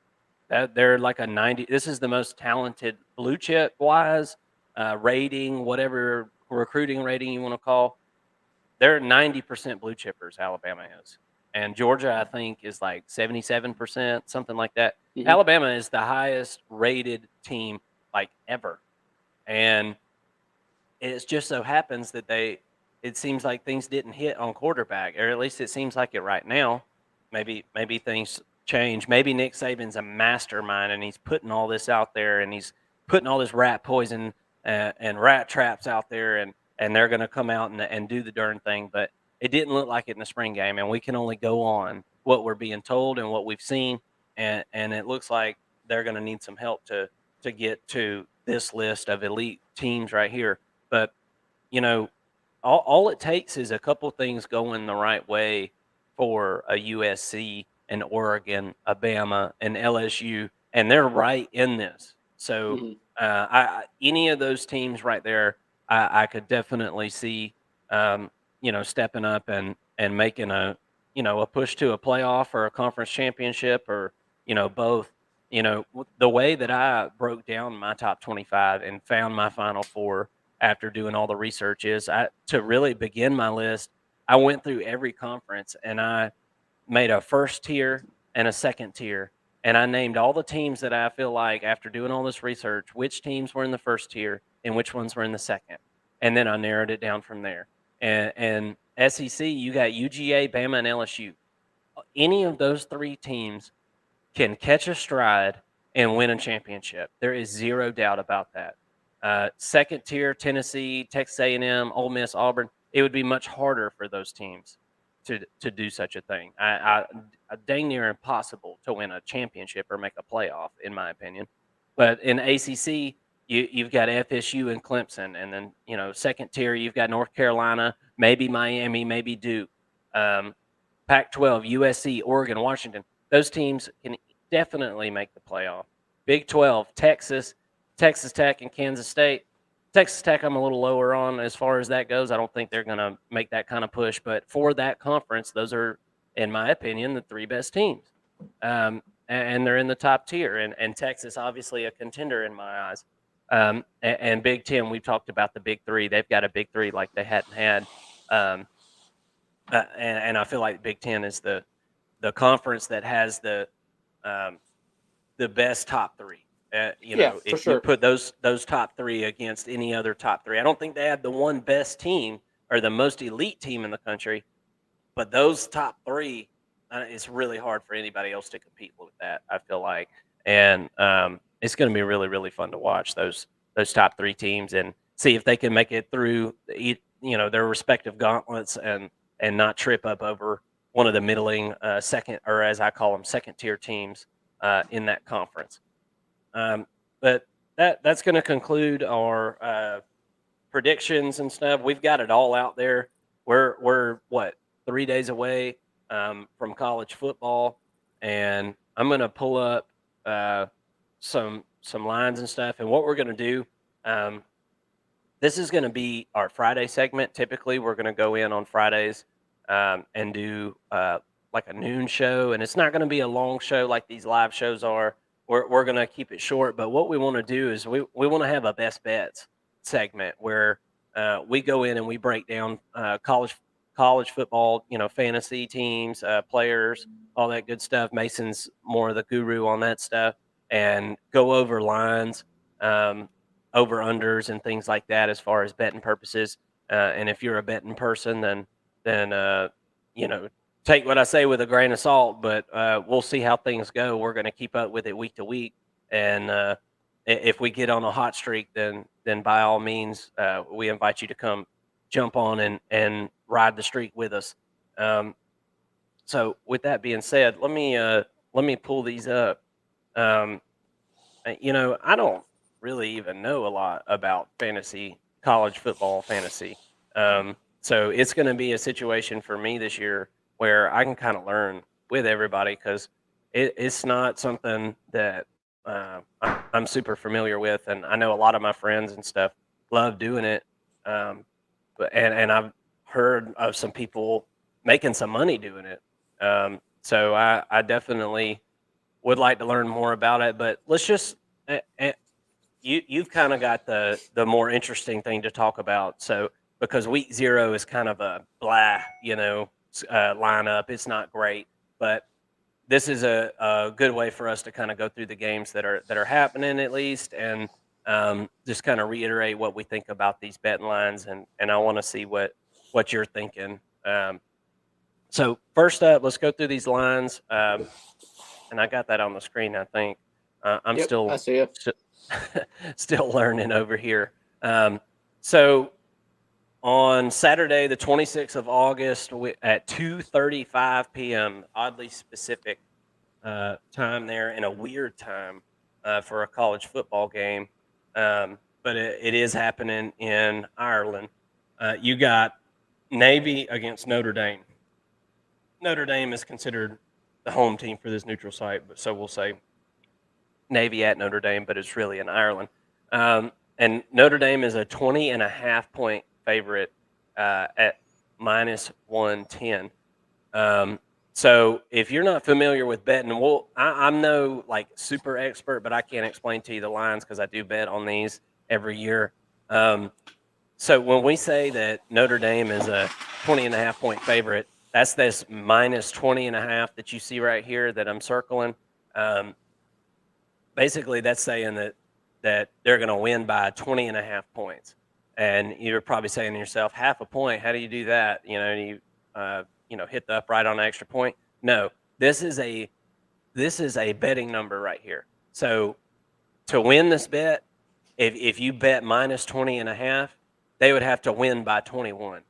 [SPEAKER 2] They're like a 90. This is the most talented blue chip wise rating, whatever recruiting rating you want to call. They're 90% blue chippers. Alabama is, and Georgia I think is like 77%, something like that. Mm-hmm. Alabama is the highest rated team like ever, and it just so happens that it seems like things didn't hit on quarterback, or at least it seems like it right now. Maybe things change. Maybe Nick Saban's a mastermind, and he's putting all this out there, and he's putting all this rat poison and rat traps out there, and they're going to come out and do the darn thing. But it didn't look like it in the spring game, and we can only go on what we're being told and what we've seen, and it looks like they're going to need some help to get to this list of elite teams right here. But you know, all it takes is a couple things going the right way for a USC, an Oregon, a Bama, an LSU, and they're right in this. So
[SPEAKER 3] Hmm.
[SPEAKER 2] any of those teams right there, I could definitely see, stepping up and making a push to a playoff or a conference championship or both. The way that I broke down my top 25 and found my final four after doing all the research is to really begin my list, I went through every conference and I made a first tier and a second tier. And I named all the teams that I feel like after doing all this research, which teams were in the first tier and which ones were in the second. And then I narrowed it down from there. And SEC, you got UGA, Bama, and LSU. Any of those three teams can catch a stride and win a championship. There is zero doubt about that. Second tier, Tennessee, Texas A&M, Ole Miss, Auburn. It would be much harder for those teams to do such a thing. Dang near impossible to win a championship or make a playoff, in my opinion. But in ACC, you've got FSU and Clemson, and then second tier you've got North Carolina, maybe Miami, maybe Duke. Pac-12, USC, Oregon, Washington. Those teams can definitely make the playoff. Big 12, Texas, Texas Tech, and Kansas State. Texas Tech, I'm a little lower on as far as that goes. I don't think they're going to make that kind of push. But for that conference, those are, in my opinion, the three best teams. And they're in the top tier. And Texas, obviously, a contender in my eyes. And Big Ten, we've talked about the big three. They've got a big three like they hadn't had. And I feel like Big Ten is the conference that has the best top three.
[SPEAKER 3] For
[SPEAKER 2] If
[SPEAKER 3] sure.
[SPEAKER 2] you put those top three against any other top three, I don't think they have the one best team or the most elite team in the country, but those top three, it's really hard for anybody else to compete with that, I feel like. And it's going to be really, really fun to watch those top three teams and see if they can make it through their respective gauntlets and not trip up over one of the middling second, or as I call them, second tier teams in that conference. But that's going to conclude our predictions and stuff. We've got it all out there. We're what, 3 days away from college football, and I'm going to pull up some lines and stuff. And what we're going to do, this is going to be our Friday segment. Typically, we're going to go in on Fridays and do like a noon show, and it's not going to be a long show like these live shows are. We're going to keep it short, but what we want to do is we want to have a best bets segment where we go in and we break down college football, fantasy teams, players, all that good stuff. Mason's more of the guru on that stuff, and go over lines, over unders, and things like that as far as betting purposes. And if you're a betting person, then take what I say with a grain of salt, but we'll see how things go. We're going to keep up with it week to week, and if we get on a hot streak, then by all means, we invite you to come jump on and ride the streak with us. So with that being said, let me pull these up. I don't really even know a lot about college football fantasy. So it's going to be a situation for me this year where I can kind of learn with everybody because it's not something that I'm super familiar with, and I know a lot of my friends and stuff love doing it. And I've heard of some people making some money doing it. So I definitely would like to learn more about it. But let's just you've kind of got the more interesting thing to talk about. So because week 0 is kind of a blah, lineup. It's not great, but this is a good way for us to kind of go through the games that are happening at least, and just kind of reiterate what we think about these betting lines, and I want to see what you're thinking. So first up, let's go through these lines, and I got that on the screen. I think I'm
[SPEAKER 3] I see you.
[SPEAKER 2] still learning over here. So On Saturday, the 26th of August, at 2:35 p.m., oddly specific time there, and a weird time for a college football game. But it is happening in Ireland. You got Navy against Notre Dame. Notre Dame is considered the home team for this neutral site, but so we'll say Navy at Notre Dame, but it's really in Ireland. And Notre Dame is a 20.5 point favorite at minus 110. So if you're not familiar with betting, well, I'm no like super expert, but I can't explain to you the lines because I do bet on these every year. So when we say that Notre Dame is a 20.5 point favorite, that's this minus 20.5 that you see right here that I'm circling. Basically, that's saying that they're going to win by 20.5 points. And you're probably saying to yourself, half a point, how do you do that? Hit the upright on an extra point. No, this is a betting number right here. So to win this bet, if you bet minus 20.5, they would have to win by 21.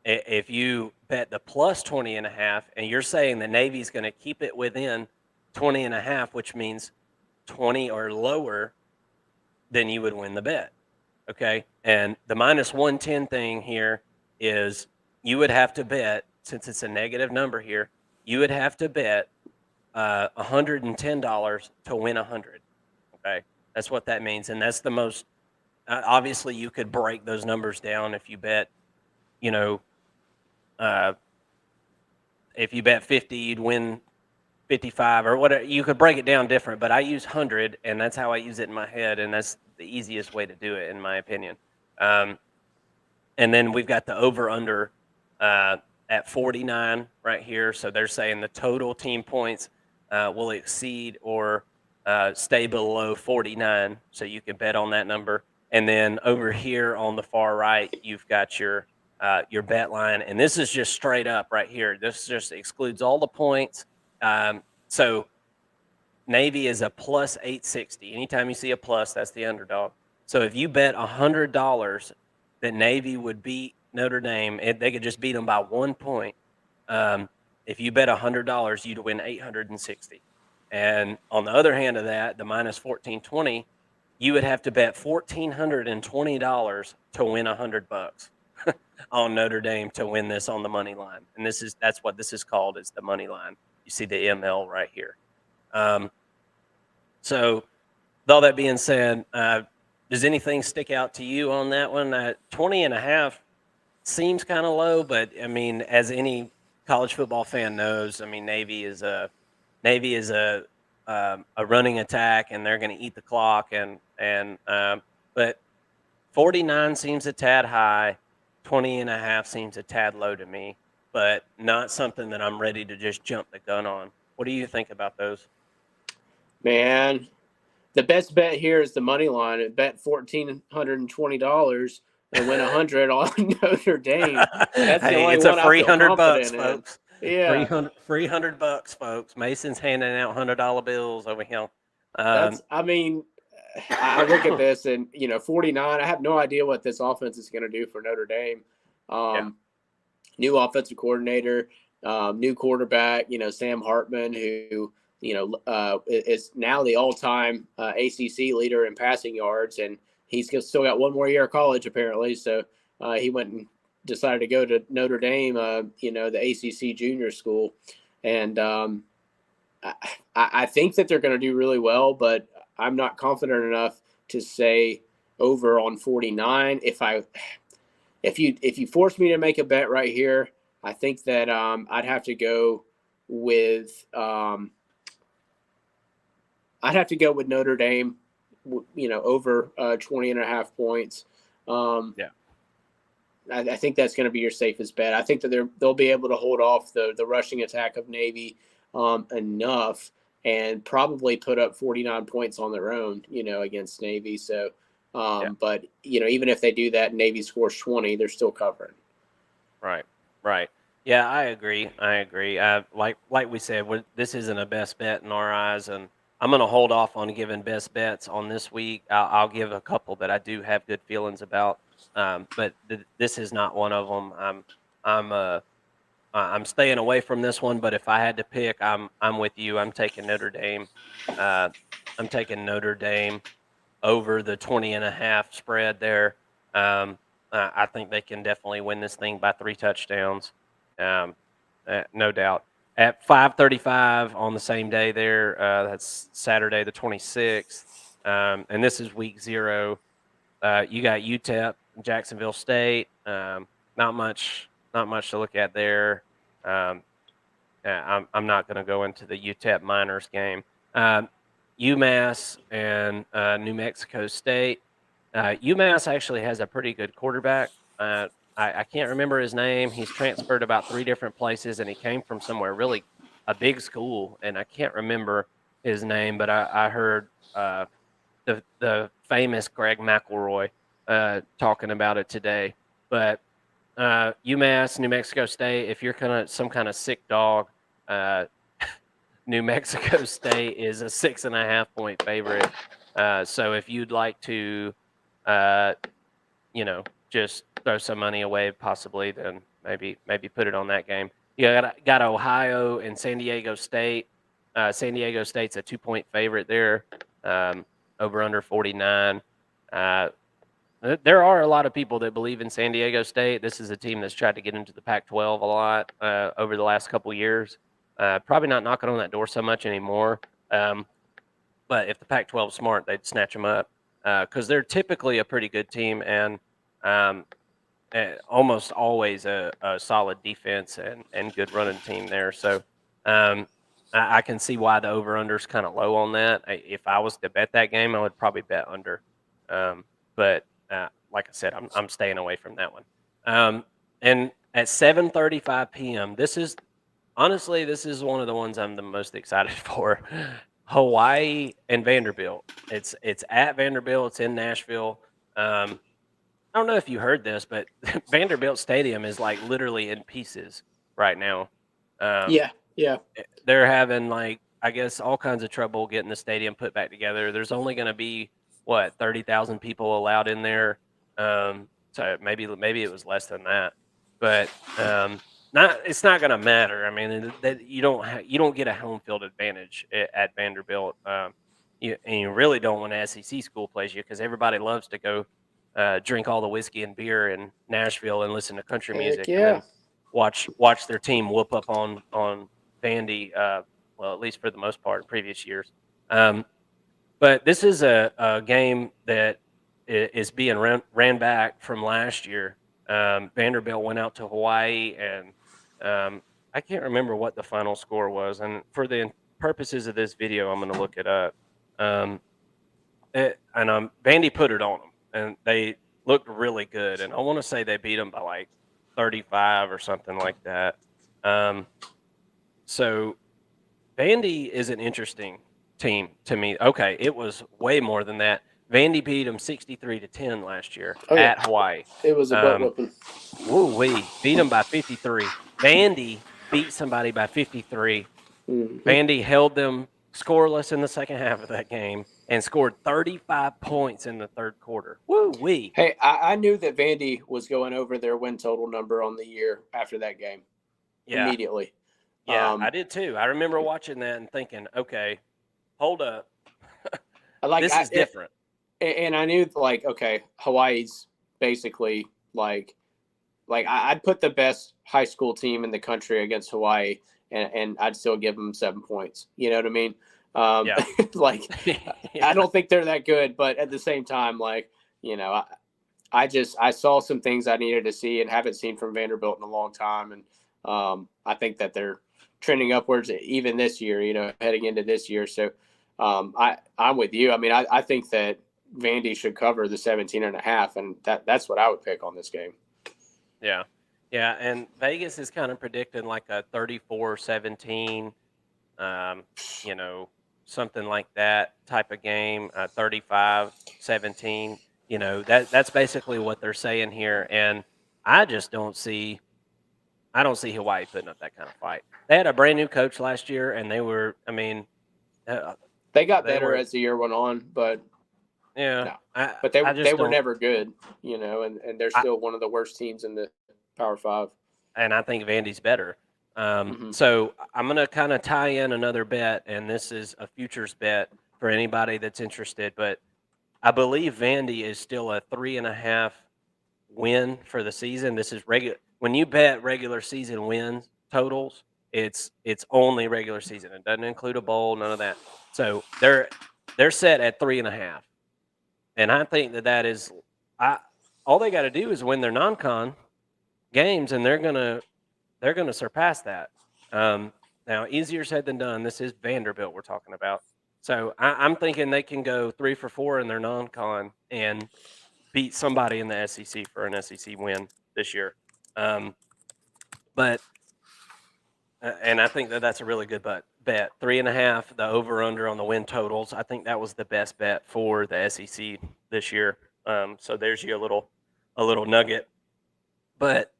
[SPEAKER 2] If you bet the plus 20.5, and you're saying the Navy's going to keep it within 20.5, which means 20 or lower, then you would win the bet. Okay. And the minus 110 thing here is you would have to bet, since it's a negative number here, you would have to bet $110 to win 100. Okay. That's what that means. And that's the most, obviously, you could break those numbers down if you bet, if you bet 50, you'd win 55 or whatever. You could break it down different, but I use 100, and that's how I use it in my head, and that's the easiest way to do it, in my opinion. And then we've got the over-under at 49 right here. So they're saying the total team points will exceed or stay below 49. So you can bet on that number. And then over here on the far right, you've got your bet line. And this is just straight up right here. This just excludes all the points. So Navy is a plus 860. Anytime you see a plus, that's the underdog. So if you bet $100 that Navy would beat Notre Dame, they could just beat them by 1 point. If you bet $100, you'd win 860. And on the other hand of that, the minus 1420, you would have to bet $1,420 to win $100 on Notre Dame to win this on the money line. And that's what this is called, is the money line. You see the ML right here. So with all that being said, does anything stick out to you on that one? 20.5 seems kind of low, but I mean, as any college football fan knows, I mean, Navy is a running attack, and they're going to eat the clock. But 49 seems a tad high. 20.5 seems a tad low to me, but not something that I'm ready to just jump the gun on. What do you think about those?
[SPEAKER 3] Man, the best bet here is the money line. It bet $1,420 and win 100 on Notre Dame. That's the only
[SPEAKER 2] it's
[SPEAKER 3] one
[SPEAKER 2] a free
[SPEAKER 3] I feel
[SPEAKER 2] $100,
[SPEAKER 3] in.
[SPEAKER 2] folks.
[SPEAKER 3] Yeah,
[SPEAKER 2] free $100, folks. Mason's handing out $100 bills over here.
[SPEAKER 3] I look at this and 49. I have no idea what this offense is going to do for Notre Dame. New offensive coordinator, new quarterback. Sam Hartman, who is now the all-time ACC leader in passing yards, and he's still got one more year of college apparently. So he went and decided to go to Notre Dame, the ACC junior school, and I think that they're going to do really well, but I'm not confident enough to say over on 49. If you force me to make a bet right here, I think that I'd have to go with Notre Dame, over 20.5 points. I think that's going to be your safest bet. I think that they'll be able to hold off the rushing attack of Navy enough, and probably put up 49 points on their own, against Navy. So, but even if they do that, Navy scores 20, they're still covering.
[SPEAKER 2] Right. Yeah, I agree. Like we said, this isn't a best bet in our eyes, and I'm going to hold off on giving best bets on this week. I'll give a couple that I do have good feelings about, but this is not one of them. I'm I'm staying away from this one, but if I had to pick, I'm with you. I'm taking Notre Dame. Uh, I'm taking Notre Dame over the 20.5 spread there. I think they can definitely win this thing by 3 touchdowns, um, no doubt. At 5:35 on the same day there, that's Saturday the 26th, and this is week 0. You got UTEP, Jacksonville State. Not much to look at there. Um, I'm not going to go into the UTEP Miners game. UMass and New Mexico State. UMass actually has a pretty good quarterback. I can't remember his name. He's transferred about 3 different places, and he came from somewhere really a big school, and I can't remember his name, but I heard the famous Greg McElroy talking about it today. But UMass, New Mexico State, if you're some kind of sick dog, uh, New Mexico State is a 6.5 point favorite. So if you'd like to, just throw some money away, possibly, then maybe put it on that game. You got Ohio and San Diego State. San Diego State's a 2 point favorite there, over under 49. There are a lot of people that believe in San Diego State. This is a team that's tried to get into the Pac-12 a lot over the last couple of years. Probably not knocking on that door so much anymore. But if the Pac-12 is smart, they'd snatch them up because they're typically a pretty good team and almost always a solid defense and good running team there. So I can see why the over-under is kind of low on that. If I was to bet that game, I would probably bet under. But like I said, I'm staying away from that one. And at 7:35 p.m., this is one of the ones I'm the most excited for. Hawaii and Vanderbilt. It's at Vanderbilt. It's in Nashville. I don't know if you heard this, but Vanderbilt Stadium is like literally in pieces right now.
[SPEAKER 3] Yeah.
[SPEAKER 2] They're having I guess all kinds of trouble getting the stadium put back together. There's only going to be 30,000 people allowed in there. So maybe it was less than that, but it's not going to matter. I mean, you don't get a home field advantage at Vanderbilt. You really don't when an SEC school plays you because everybody loves to go drink all the whiskey and beer in Nashville and listen to country music and then watch their team whoop up on Vandy. Well, at least for the most part in previous years. But this is a game that is being ran back from last year. Vanderbilt went out to Hawaii, and I can't remember what the final score was. And for the purposes of this video, I'm going to look it up. Vandy put it on them, and they looked really good. And I want to say they beat them by 35 or something like that. So Vandy is an interesting team to me. Okay, it was way more than that. Vandy beat them 63-10 last year at Hawaii.
[SPEAKER 3] It was a butt whooping.
[SPEAKER 2] We beat them by 53. Vandy beat somebody by 53. Mm-hmm. Vandy held them scoreless in the second half of that game and scored 35 points in the third quarter. Woo-wee.
[SPEAKER 3] Hey, I knew that Vandy was going over their win total number on the year after that game. Yeah. Immediately.
[SPEAKER 2] Yeah, I did too. I remember watching that and thinking, okay, hold up. This is different.
[SPEAKER 3] And I knew, Hawaii's basically I'd put the best high school team in the country against Hawaii, and I'd still give them 7 points. You know what I mean? I don't think they're that good, but at the same time, I saw some things I needed to see and haven't seen from Vanderbilt in a long time, and I think that they're trending upwards even this year, heading into this year. So I'm with you. I mean, I think that Vandy should cover the 17.5, and that's what I would pick on this game.
[SPEAKER 2] Yeah. Yeah. And Vegas is kind of predicting a 34-17, something like that type of game, 35-17, that's basically what they're saying here. And I don't see Hawaii putting up that kind of fight. They had a brand new coach last year, and they were,
[SPEAKER 3] They got better as the year went on, but
[SPEAKER 2] yeah,
[SPEAKER 3] no. But
[SPEAKER 2] I
[SPEAKER 3] they
[SPEAKER 2] just
[SPEAKER 3] were
[SPEAKER 2] don't.
[SPEAKER 3] never good, and they're still one of the worst teams in the Power Five.
[SPEAKER 2] And I think Vandy's better.
[SPEAKER 3] Mm-hmm.
[SPEAKER 2] So I'm going to kind of tie in another bet, and this is a futures bet for anybody that's interested. But I believe Vandy is still a 3.5 win for the season. This is regular. When you bet regular season wins totals, it's only regular season. It doesn't include a bowl, none of that. So they're set at 3.5, and I think that is all they got to do is win their non-con games, and they're gonna surpass that. Now, easier said than done. This is Vanderbilt we're talking about. So I'm thinking they can go 3 for 4 in their non-con and beat somebody in the SEC for an SEC win this year. But and I think that's a really good bet. 3.5, the over/under on the win totals. I think that was the best bet for the SEC this year. So there's you a little nugget. But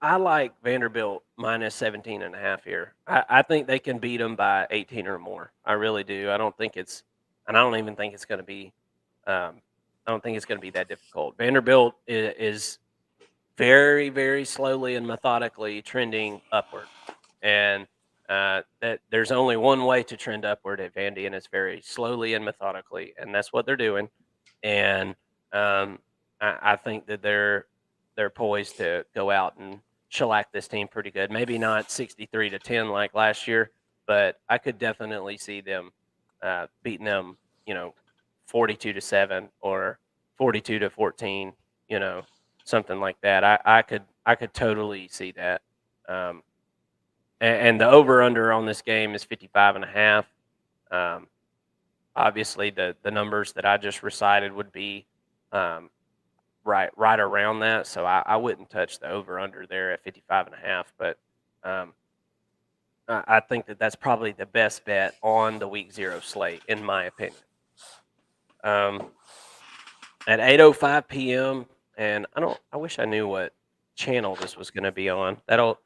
[SPEAKER 2] I like Vanderbilt minus 17.5 here. I think they can beat them by 18 or more. I really do. I don't even think it's going to be. I don't think it's going to be that difficult. Vanderbilt is very, very slowly and methodically trending upward, and that there's only one way to trend upward at Vandy, and it's very slowly and methodically, and that's what they're doing. And I think that they're poised to go out and shellac this team pretty good. Maybe not 63-10 like last year, but I could definitely see them beating them, 42-7 or 42-14, something like that. I could totally see that. And the over under on this game is 55.5. Obviously, the numbers that I just recited would be right around that. So I wouldn't touch the over under there at 55.5. But I think that's probably the best bet on the week 0 slate, in my opinion. At 8:05 p.m. and I wish I knew what channel this was going to be on. That'll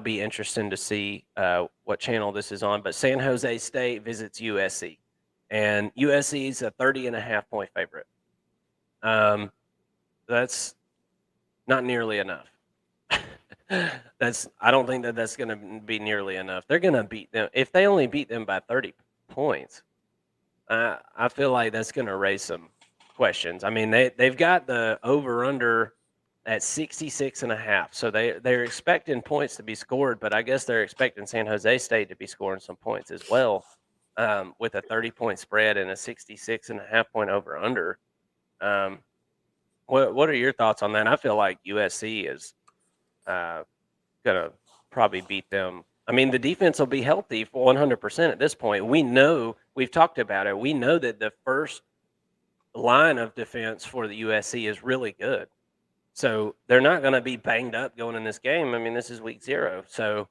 [SPEAKER 2] be interesting to see what channel this is on. But San Jose State visits USC, and USC is a 30.5 point favorite. That's not nearly enough. I don't think that's going to be nearly enough. They're going to beat them if they only beat them by 30 points. I feel like that's going to raise some questions. I mean, they've got the over under at 66.5, so they're expecting points to be scored, but I guess they're expecting San Jose State to be scoring some points as well, with a 30-point spread and a 66.5 point over under. What are your thoughts on that? I feel like USC is gonna probably beat them. I mean, the defense will be healthy for 100% at this point. We know, we've talked about it. We know that the first line of defense for the USC is really good. So they're not going to be banged up going in this game. I mean, this is week 0. So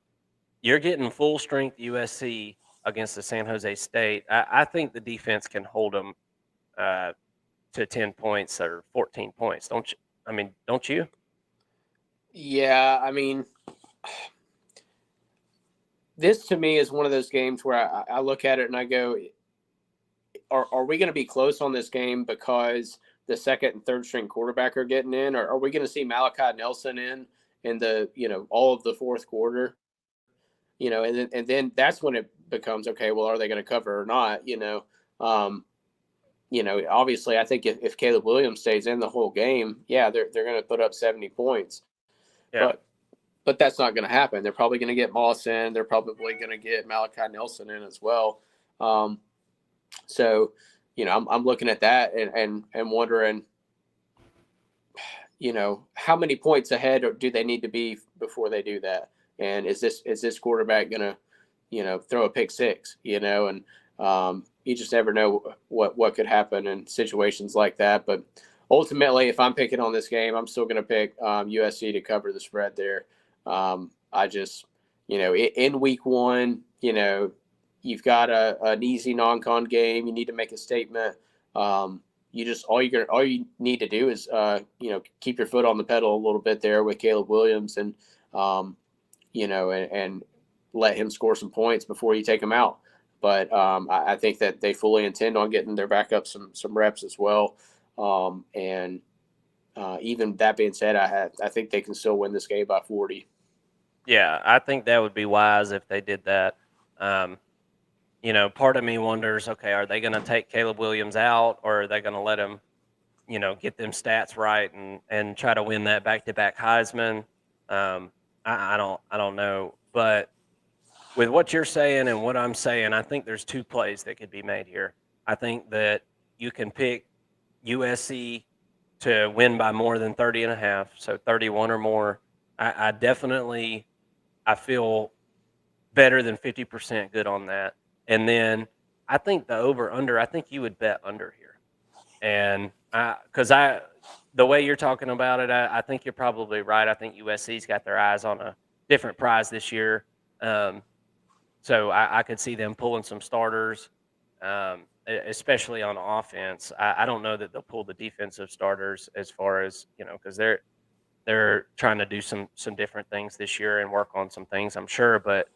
[SPEAKER 2] you're getting full strength USC against the San Jose State. I think the defense can hold them to 10 points or 14 points. Don't you? I mean, don't you?
[SPEAKER 3] Yeah, I mean, this to me is one of those games where I look at it and I go, are we going to be close on this game because the second and third string quarterback are getting in, or are we going to see Malachi Nelson in the all of the fourth quarter? And then that's when it becomes okay. Well, are they going to cover or not? Obviously, I think if Caleb Williams stays in the whole game, yeah, they're going to put up 70 points.
[SPEAKER 2] Yeah.
[SPEAKER 3] But that's not going to happen. They're probably going to get Moss in. They're probably going to get Malachi Nelson in as well. So, I'm looking at that and wondering, how many points ahead do they need to be before they do that? And is this quarterback going to, throw a pick six? And you just never know what could happen in situations like that. But ultimately, if I'm picking on this game, I'm still going to pick USC to cover the spread there. I just, in week 1, you've got an easy non-con game. You need to make a statement. All you need to do is keep your foot on the pedal a little bit there with Caleb Williams, and and let him score some points before you take him out. but I think that they fully intend on getting their backup some reps as well. And even that being said, I think they can still win this game by 40.
[SPEAKER 2] Yeah, I think that would be wise if they did that. Part of me wonders, okay, are they going to take Caleb Williams out, or are they going to let him, get them stats right and try to win that back-to-back Heisman? I don't know, but with what you're saying and what I'm saying, I think there's two plays that could be made here. I think that you can pick USC to win by more than 30.5, so 31 or more. I definitely, I feel better than 50% good on that. And then I think the over under, I think you would bet under here. And the way you're talking about it, I think you're probably right. I think USC's got their eyes on a different prize this year. So I could see them pulling some starters, especially on offense. I don't know that they'll pull the defensive starters as far as, because they're trying to do some different things this year and work on some things, I'm sure. But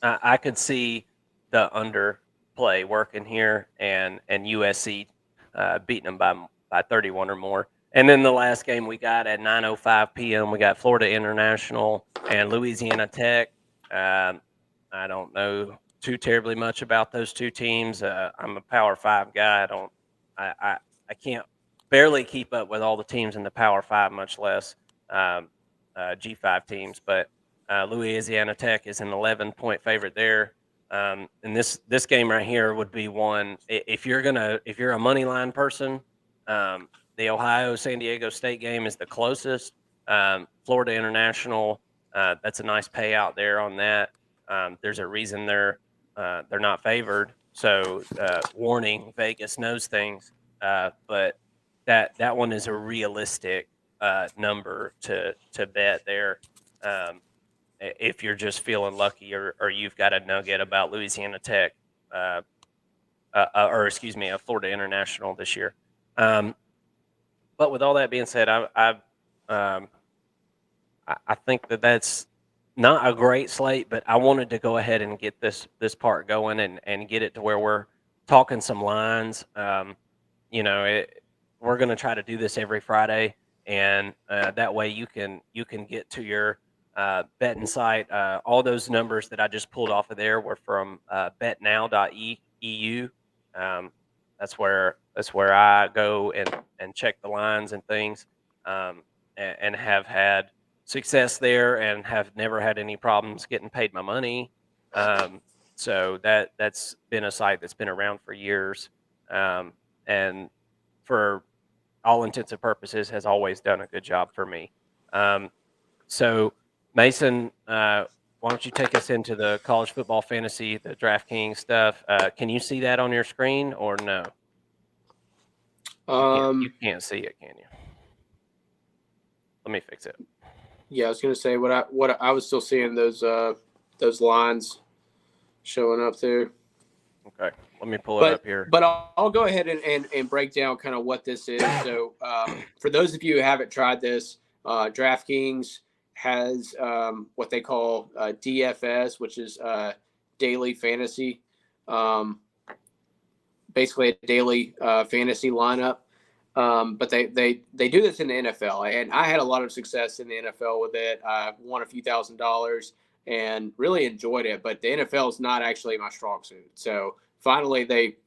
[SPEAKER 2] I could see the under play working here and USC beating them by 31 or more. And then the last game we got at 9:05 p.m. we got Florida International and Louisiana Tech. I don't know too terribly much about those two teams. I'm a Power 5 guy. I can't barely keep up with all the teams in the Power 5, much less G5 teams. But Louisiana Tech is an 11-point favorite there. And this game right here would be one if you're a money line person. The Ohio San Diego State game is the closest. Florida International, that's a nice payout there on that. There's a reason they're not favored. So warning, Vegas knows things, but that one is a realistic number to bet there. If you're just feeling lucky or you've got a nugget about Louisiana Tech, a Florida International this year. But with all that being said, I think that's not a great slate, but I wanted to go ahead and get this part going and get it to where we're talking some lines. We're going to try to do this every Friday, and that way you can get to your betting site. All those numbers that I just pulled off of there were from betnow.eu. That's where I go and check the lines and things, and have had success there and have never had any problems getting paid my money. So that's been a site that's been around for years, and for all intents and purposes has always done a good job for me. So Mason, why don't you take us into the college football fantasy, the DraftKings stuff? Can you see that on your screen or no? You can't see it, can you? Let me fix it.
[SPEAKER 3] Yeah, I was going to say what I was still seeing those lines showing up there.
[SPEAKER 2] Okay, let me pull it up here.
[SPEAKER 3] But I'll go ahead and break down kind of what this is. So for those of you who haven't tried this, DraftKings has what they call DFS, which is daily fantasy, basically a daily fantasy lineup. But they do this in the NFL, and I had a lot of success in the NFL with it. I won a few $1,000s and really enjoyed it. But the NFL is not actually my strong suit. So finally, they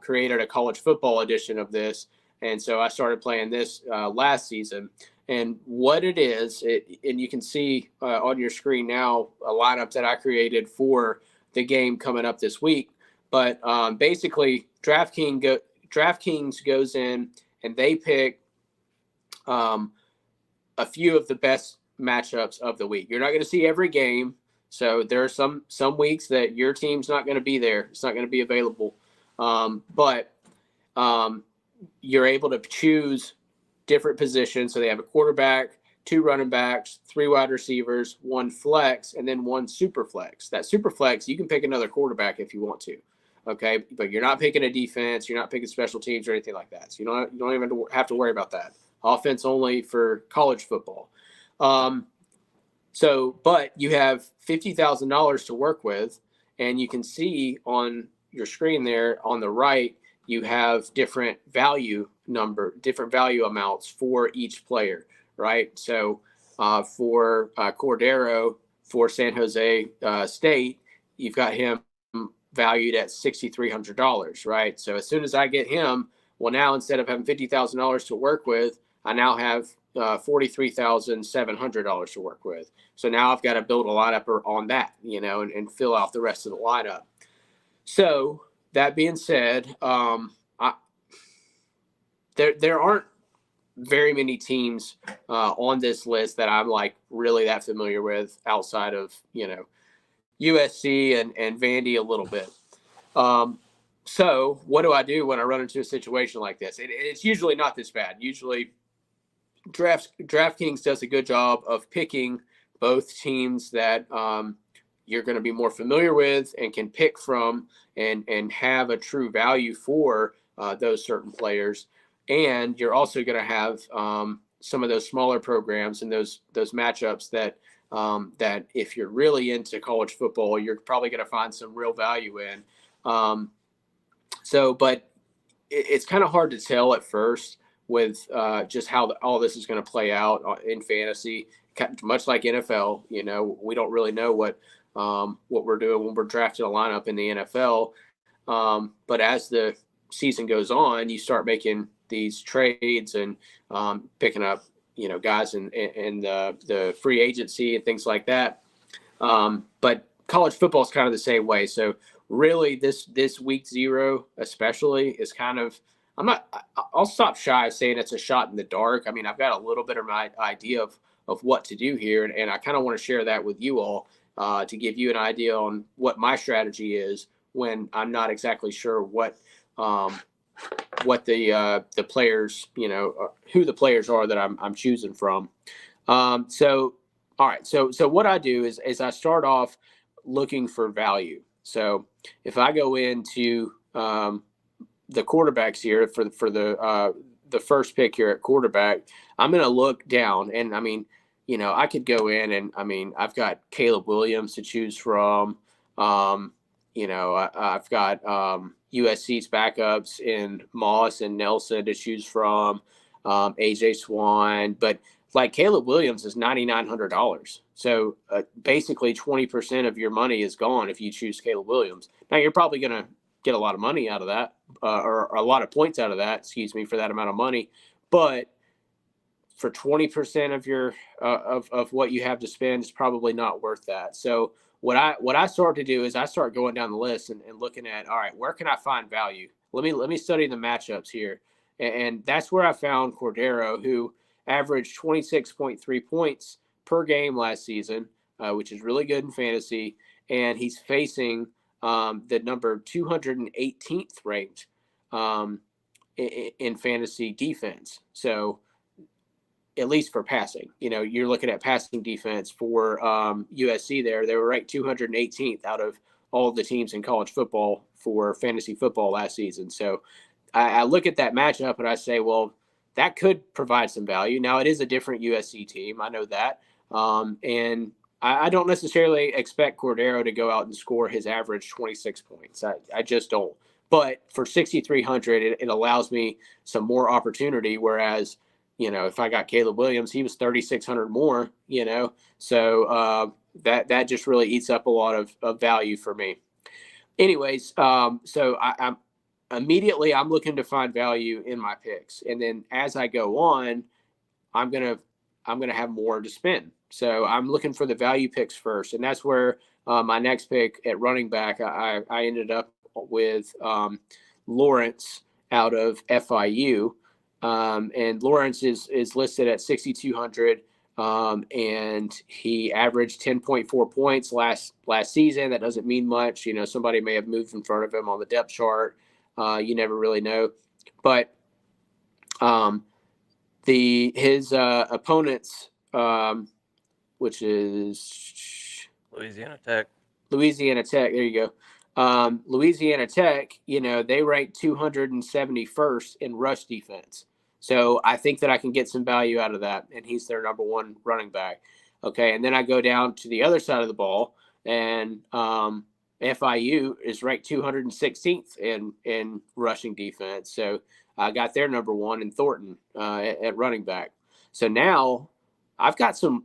[SPEAKER 3] created a college football edition of this, and so I started playing this last season. And what it is, and you can see on your screen now a lineup that I created for the game coming up this week. But basically, DraftKings goes in and they pick a few of the best matchups of the week. You're not going to see every game, so there are some weeks that your team's not going to be there. It's not going to be available, but you're able to choose different positions. So they have a quarterback, 2 running backs, 3 wide receivers, 1 flex, and then 1 super flex. That super flex, you can pick another quarterback if you want to. Okay, but you're not picking a defense, you're not picking special teams or anything like that. So you don't even have to worry about that. Offense only for college football. So, but you have $50,000 to work with, and you can see on your screen there on the right, you have different value amounts for each player, right? So, for Cordero for San Jose State, you've got him valued at $6,300, right? So as soon as I get him, well, now instead of having $50,000 to work with, I now have $43,700 to work with. So now I've got to build a lineup on that, and fill out the rest of the lineup. So that being said, there aren't very many teams on this list that I'm like really that familiar with outside of USC and Vandy a little bit. So what do I do when I run into a situation like this? It's usually not this bad. Usually DraftKings does a good job of picking both teams that you're going to be more familiar with and can pick from and have a true value for those certain players. And you're also going to have some of those smaller programs and those matchups that if you're really into college football, you're probably going to find some real value in. But it's kind of hard to tell at first with just how all this is going to play out in fantasy, much like NFL. We don't really know what we're doing when we're drafting a lineup in the NFL. But as the season goes on, you start making these trades and picking up, guys in the free agency and things like that. But college football is kind of the same way. So really this week 0 especially is kind of, I'll stop shy of saying it's a shot in the dark. I mean, I've got a little bit of my idea of what to do here. And I kind of want to share that with you all to give you an idea on what my strategy is when I'm not exactly sure what the players, who the players are that I'm choosing from. So, all right. So what I do is I start off looking for value. So if I go into the quarterbacks here for the first pick here at quarterback, I'm going to look down, and I mean, I could go in and I've got Caleb Williams to choose from. I've got USC's backups in Moss and Nelson to choose from, AJ Swan, but like Caleb Williams is $9,900. So basically 20% of your money is gone if you choose Caleb Williams. Now you're probably going to get a lot of money out of that, or a lot of points out of that, for that amount of money. But for 20% of your of what you have to spend, it's probably not worth that. So what I start to do is I start going down the list and looking at, all right, where can I find value? Let me study the matchups here. And that's where I found Cordero, who averaged 26.3 points per game last season, which is really good in fantasy. And he's facing the number 218th ranked in fantasy defense. So at least for passing, you're looking at passing defense for USC there. They were ranked 218th out of all the teams in college football for fantasy football last season. So I look at that matchup and I say, well, that could provide some value. Now it is a different USC team. I know that. And I don't necessarily expect Cordero to go out and score his average 26 points. I just don't. But for 6,300, it allows me some more opportunity. Whereas, if I got Caleb Williams, he was 3,600 more, So that just really eats up a lot of value for me. Anyways, so I'm immediately looking to find value in my picks. And then as I go on, I'm gonna have more to spend. So I'm looking for the value picks first, and that's where my next pick at running back, I ended up with Lawrence out of FIU, and Lawrence is listed at 6,200, and he averaged 10.4 points last season. That doesn't mean much, Somebody may have moved in front of him on the depth chart. You never really know, but his opponents, which is
[SPEAKER 2] Louisiana Tech.
[SPEAKER 3] There you go. Louisiana Tech, they ranked 271st in rush defense. So I think that I can get some value out of that, and he's their number one running back. Okay, and then I go down to the other side of the ball, and FIU is ranked 216th in rushing defense. So I got their number one in Thornton at running back. So now I've got some.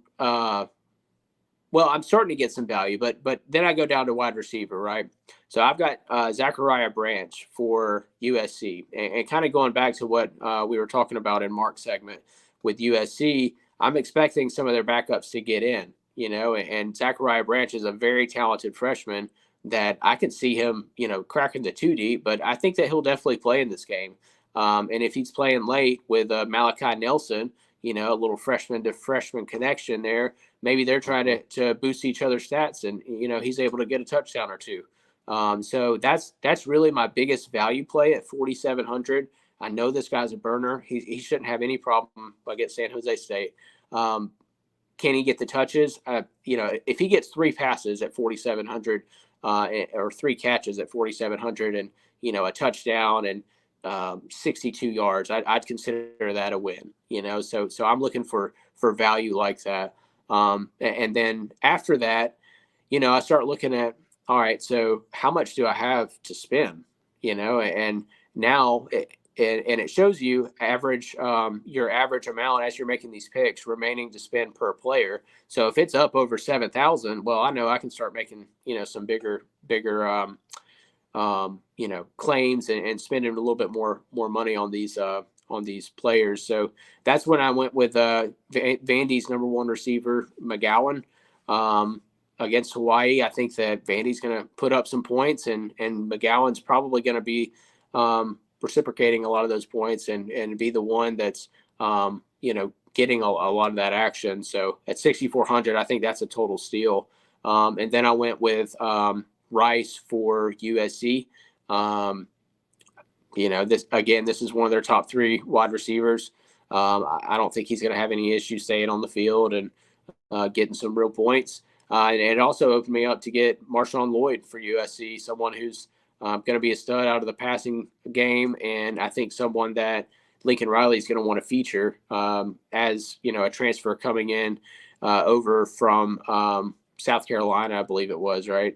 [SPEAKER 3] Well, I'm starting to get some value, but then I go down to wide receiver, right? So I've got Zachariah Branch for USC, and kind of going back to what we were talking about in Mark's segment with USC. I'm expecting some of their backups to get in, and Zachariah Branch is a very talented freshman that I can see him, cracking the two deep, but I think that he'll definitely play in this game. And if he's playing late with Malachi Nelson, a little freshman to freshman connection there, maybe they're trying to boost each other's stats, and he's able to get a touchdown or two. So that's really my biggest value play at 4,700. I know this guy's a burner. He shouldn't have any problem against San Jose State. Can he get the touches? If he gets 3 passes at 4,700 or 3 catches at 4,700 and a touchdown and 62 yards, I'd consider that a win. So I'm looking for value like that. And then after that, I start looking at, all right, so how much do I have to spend? And now it shows you your average amount as you're making these picks remaining to spend per player. So if it's up over 7,000, well, I know I can start making some bigger claims and spending a little bit more money on these players. So that's when I went with Vandy's number one receiver, McGowan, against Hawaii. I think that Vandy's going to put up some points, and McGowan's probably going to be reciprocating a lot of those points and be the one that's getting a lot of that action. So at 6,400, I think that's a total steal. And then I went with Rice for USC. This is one of their top 3 wide receivers. I don't think he's going to have any issues staying on the field and getting some real points. And it also opened me up to get Marshawn Lloyd for USC, someone who's going to be a stud out of the passing game, and I think someone that Lincoln Riley is going to want to feature as a transfer coming in over from South Carolina, I believe it was, right?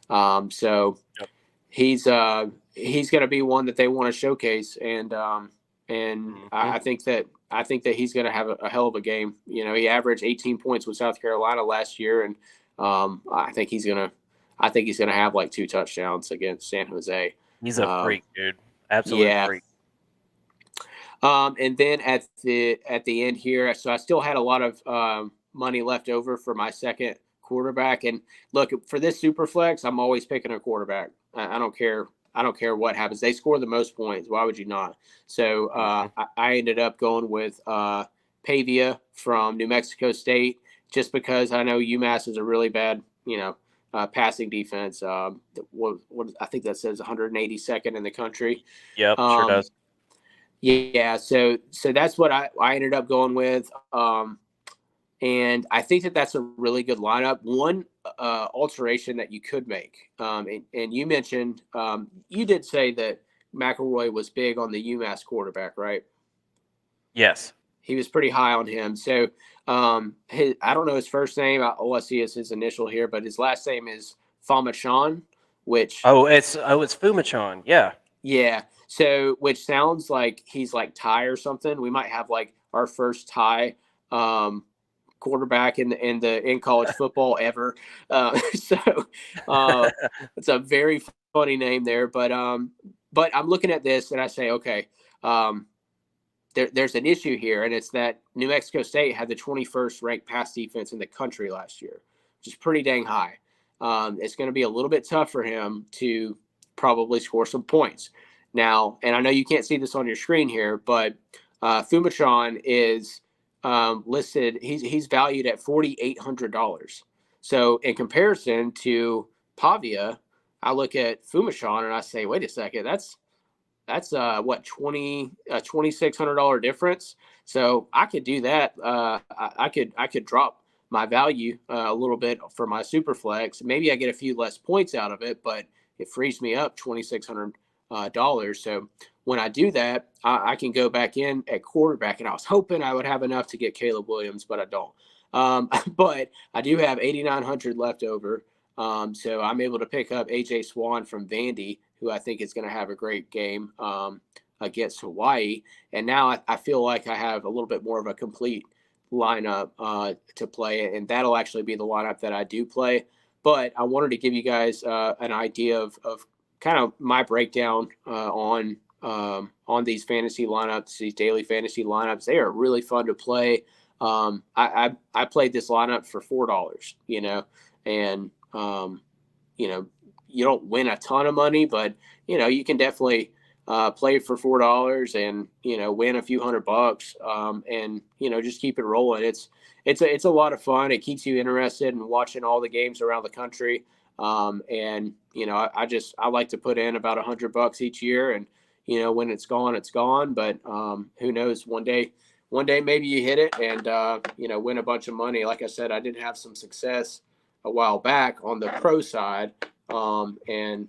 [SPEAKER 3] So yep. He's going to be one that they want to showcase, and I think that he's going to have a hell of a game. He averaged 18 points with South Carolina last year, and I think he's going to have like 2 touchdowns against San Jose.
[SPEAKER 2] He's a freak, dude. Absolute freak.
[SPEAKER 3] And then at the end here, so I still had a lot of money left over for my second quarterback. And look, for this super flex, I'm always picking a quarterback. I don't care what happens. They score the most points. Why would you not? So I ended up going with Pavia from New Mexico State, just because I know UMass is a really bad, passing defense. What I think that says 182nd in the country.
[SPEAKER 2] Yep, sure does.
[SPEAKER 3] Yeah, so that's what I ended up going with. And I think that that's a really good lineup. One alteration that you could make, and you mentioned, you did say that McElroy was big on the UMass quarterback, right?
[SPEAKER 2] Yes.
[SPEAKER 3] He was pretty high on him. So I don't know his first name. All I see is his initial here, but his last name is Famachan, which...
[SPEAKER 2] it's Fumachan, yeah.
[SPEAKER 3] Yeah, so which sounds like he's like Thai or something. We might have like our first Thai quarterback in college football ever. So it's a very funny name there. But I'm looking at this and I say, okay, there's an issue here, and it's that New Mexico State had the 21st ranked pass defense in the country last year, which is pretty dang high. It's going to be a little bit tough for him to probably score some points. Now, and I know you can't see this on your screen here, but Fumachan is listed, he's valued at $4,800. So in comparison to Pavia, I look at Fumachan and I say, wait a second, that's what, $2,600 difference. So I could do that. I could drop my value a little bit for my super flex. Maybe I get a few less points out of it, but it frees me up $2,600. So when I do that, I can go back in at quarterback, and I was hoping I would have enough to get Caleb Williams, but I don't. But I do have 8,900 left over. So I'm able to pick up AJ Swan from Vandy, who I think is going to have a great game against Hawaii. And now I feel like I have a little bit more of a complete lineup to play, and that'll actually be the lineup that I do play. But I wanted to give you guys an idea of kind of my breakdown on these fantasy lineups, these daily fantasy lineups. They are really fun to play. I played this lineup for $4, and you don't win a ton of money, but you can definitely play for $4 and win a few $100, and just keep it rolling. It's a lot of fun. It keeps you interested in watching all the games around the country. And I like to put in about $100 each year, and when it's gone, it's gone. But who knows? One day maybe you hit it and win a bunch of money. Like I said, I did have some success a while back on the pro side, and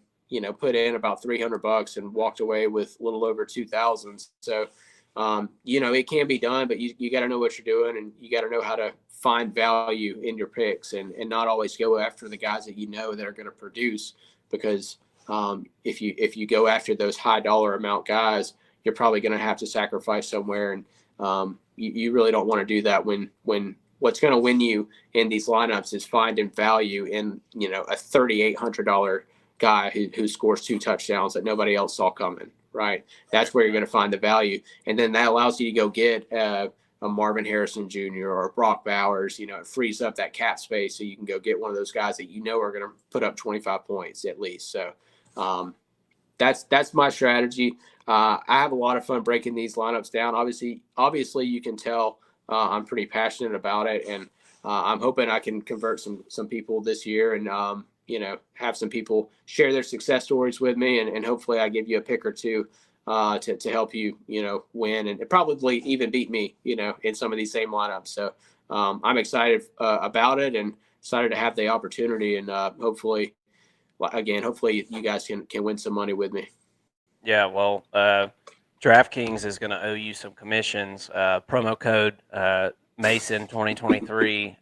[SPEAKER 3] put in about $300 and walked away with a little over 2,000. So it can be done, but you got to know what you're doing, and you got to know how to find value in your picks, and not always go after the guys that that are going to produce, because if you go after those high dollar amount guys, you're probably going to have to sacrifice somewhere, and you really don't want to do that when what's going to win you in these lineups is finding value in a $3,800 guy who scores 2 touchdowns that nobody else saw coming. Right, that's where you're going to find the value, and then that allows you to go get a Marvin Harrison Jr. or Brock Bowers. It frees up that cap space, so you can go get one of those guys that are going to put up 25 points at least. So that's my strategy. I have a lot of fun breaking these lineups down. Obviously, you can tell I'm pretty passionate about it, and I'm hoping I can convert some people this year, and have some people share their success stories with me, and hopefully I give you a pick or two to help you, win, and probably even beat me, in some of these same lineups. So I'm excited about it, and excited to have the opportunity, and hopefully you guys can win some money with me.
[SPEAKER 2] Yeah, well, DraftKings is going to owe you some commissions. Promo code Mason 2023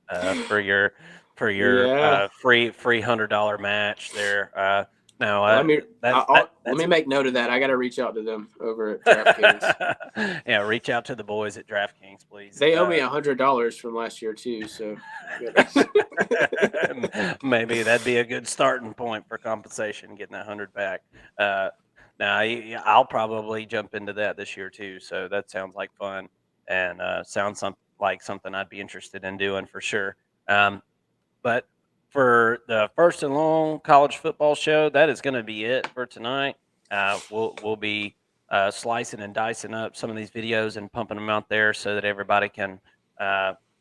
[SPEAKER 2] for your
[SPEAKER 3] Yeah.
[SPEAKER 2] free $100 match there. Now,
[SPEAKER 3] Let me make note of that. I got to reach out to them over at DraftKings.
[SPEAKER 2] Yeah, reach out to the boys at DraftKings, please.
[SPEAKER 3] They owe me $100 from last year too, so
[SPEAKER 2] maybe that'd be a good starting point for compensation, getting that 100 back. Now, I'll probably jump into that this year too. So that sounds like fun, and sounds like something I'd be interested in doing for sure. But for the First and Long college football show, that is going to be it for tonight. We'll be slicing and dicing up some of these videos and pumping them out there so that everybody can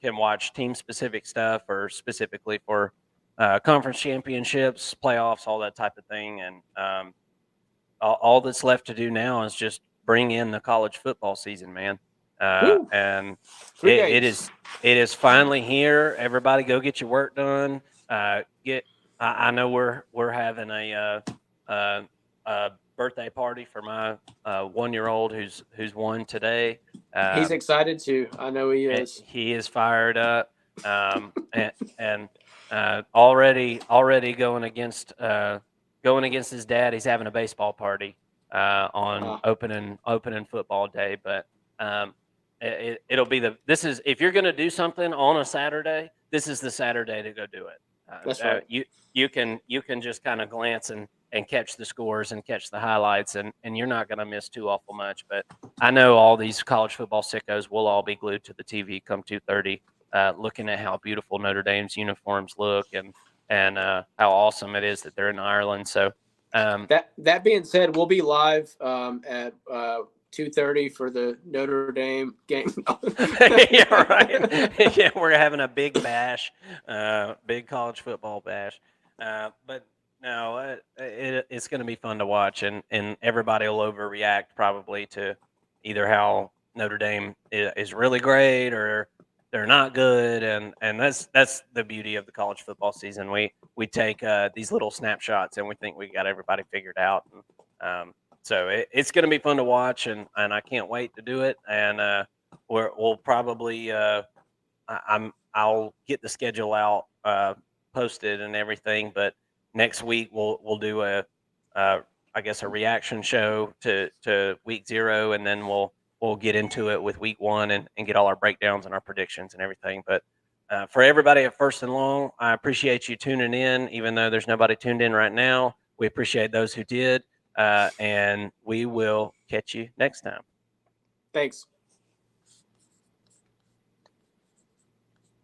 [SPEAKER 2] watch team specific stuff, or specifically for conference championships, playoffs, all that type of thing. And all that's left to do now is just bring in the college football season, man. And it is finally here. Everybody go get your work done. I know we're having a birthday party for my 1-year-old who's won today.
[SPEAKER 3] He's excited too. I know he is.
[SPEAKER 2] He is fired up, and already going against his dad. He's having a baseball party on opening football day. But it'll be if you're going to do something on a Saturday, this is the Saturday to go do it.
[SPEAKER 3] That's right.
[SPEAKER 2] You can just kind of glance and catch the scores and catch the highlights, and you're not going to miss too awful much. But I know all these college football sickos will all be glued to the TV come 2:30, looking at how beautiful Notre Dame's uniforms look, and how awesome it is that they're in Ireland. So
[SPEAKER 3] that being said, we'll be live at 2:30 for the Notre Dame game.
[SPEAKER 2] Yeah, right. Yeah, we're having a big bash, big college football bash. But no, it's going to be fun to watch, and everybody will overreact probably to either how Notre Dame is really great or they're not good, and that's the beauty of the college football season. We take these little snapshots and we think we got everybody figured out. And, so it's going to be fun to watch, and I can't wait to do it. And we'll probably I'll get the schedule out, posted and everything. But next week we'll do I guess a reaction show to week 0, and then we'll get into it with week 1 and get all our breakdowns and our predictions and everything. But for everybody at First and Long, I appreciate you tuning in, even though there's nobody tuned in right now. We appreciate those who did, and we will catch you next time.
[SPEAKER 3] Thanks.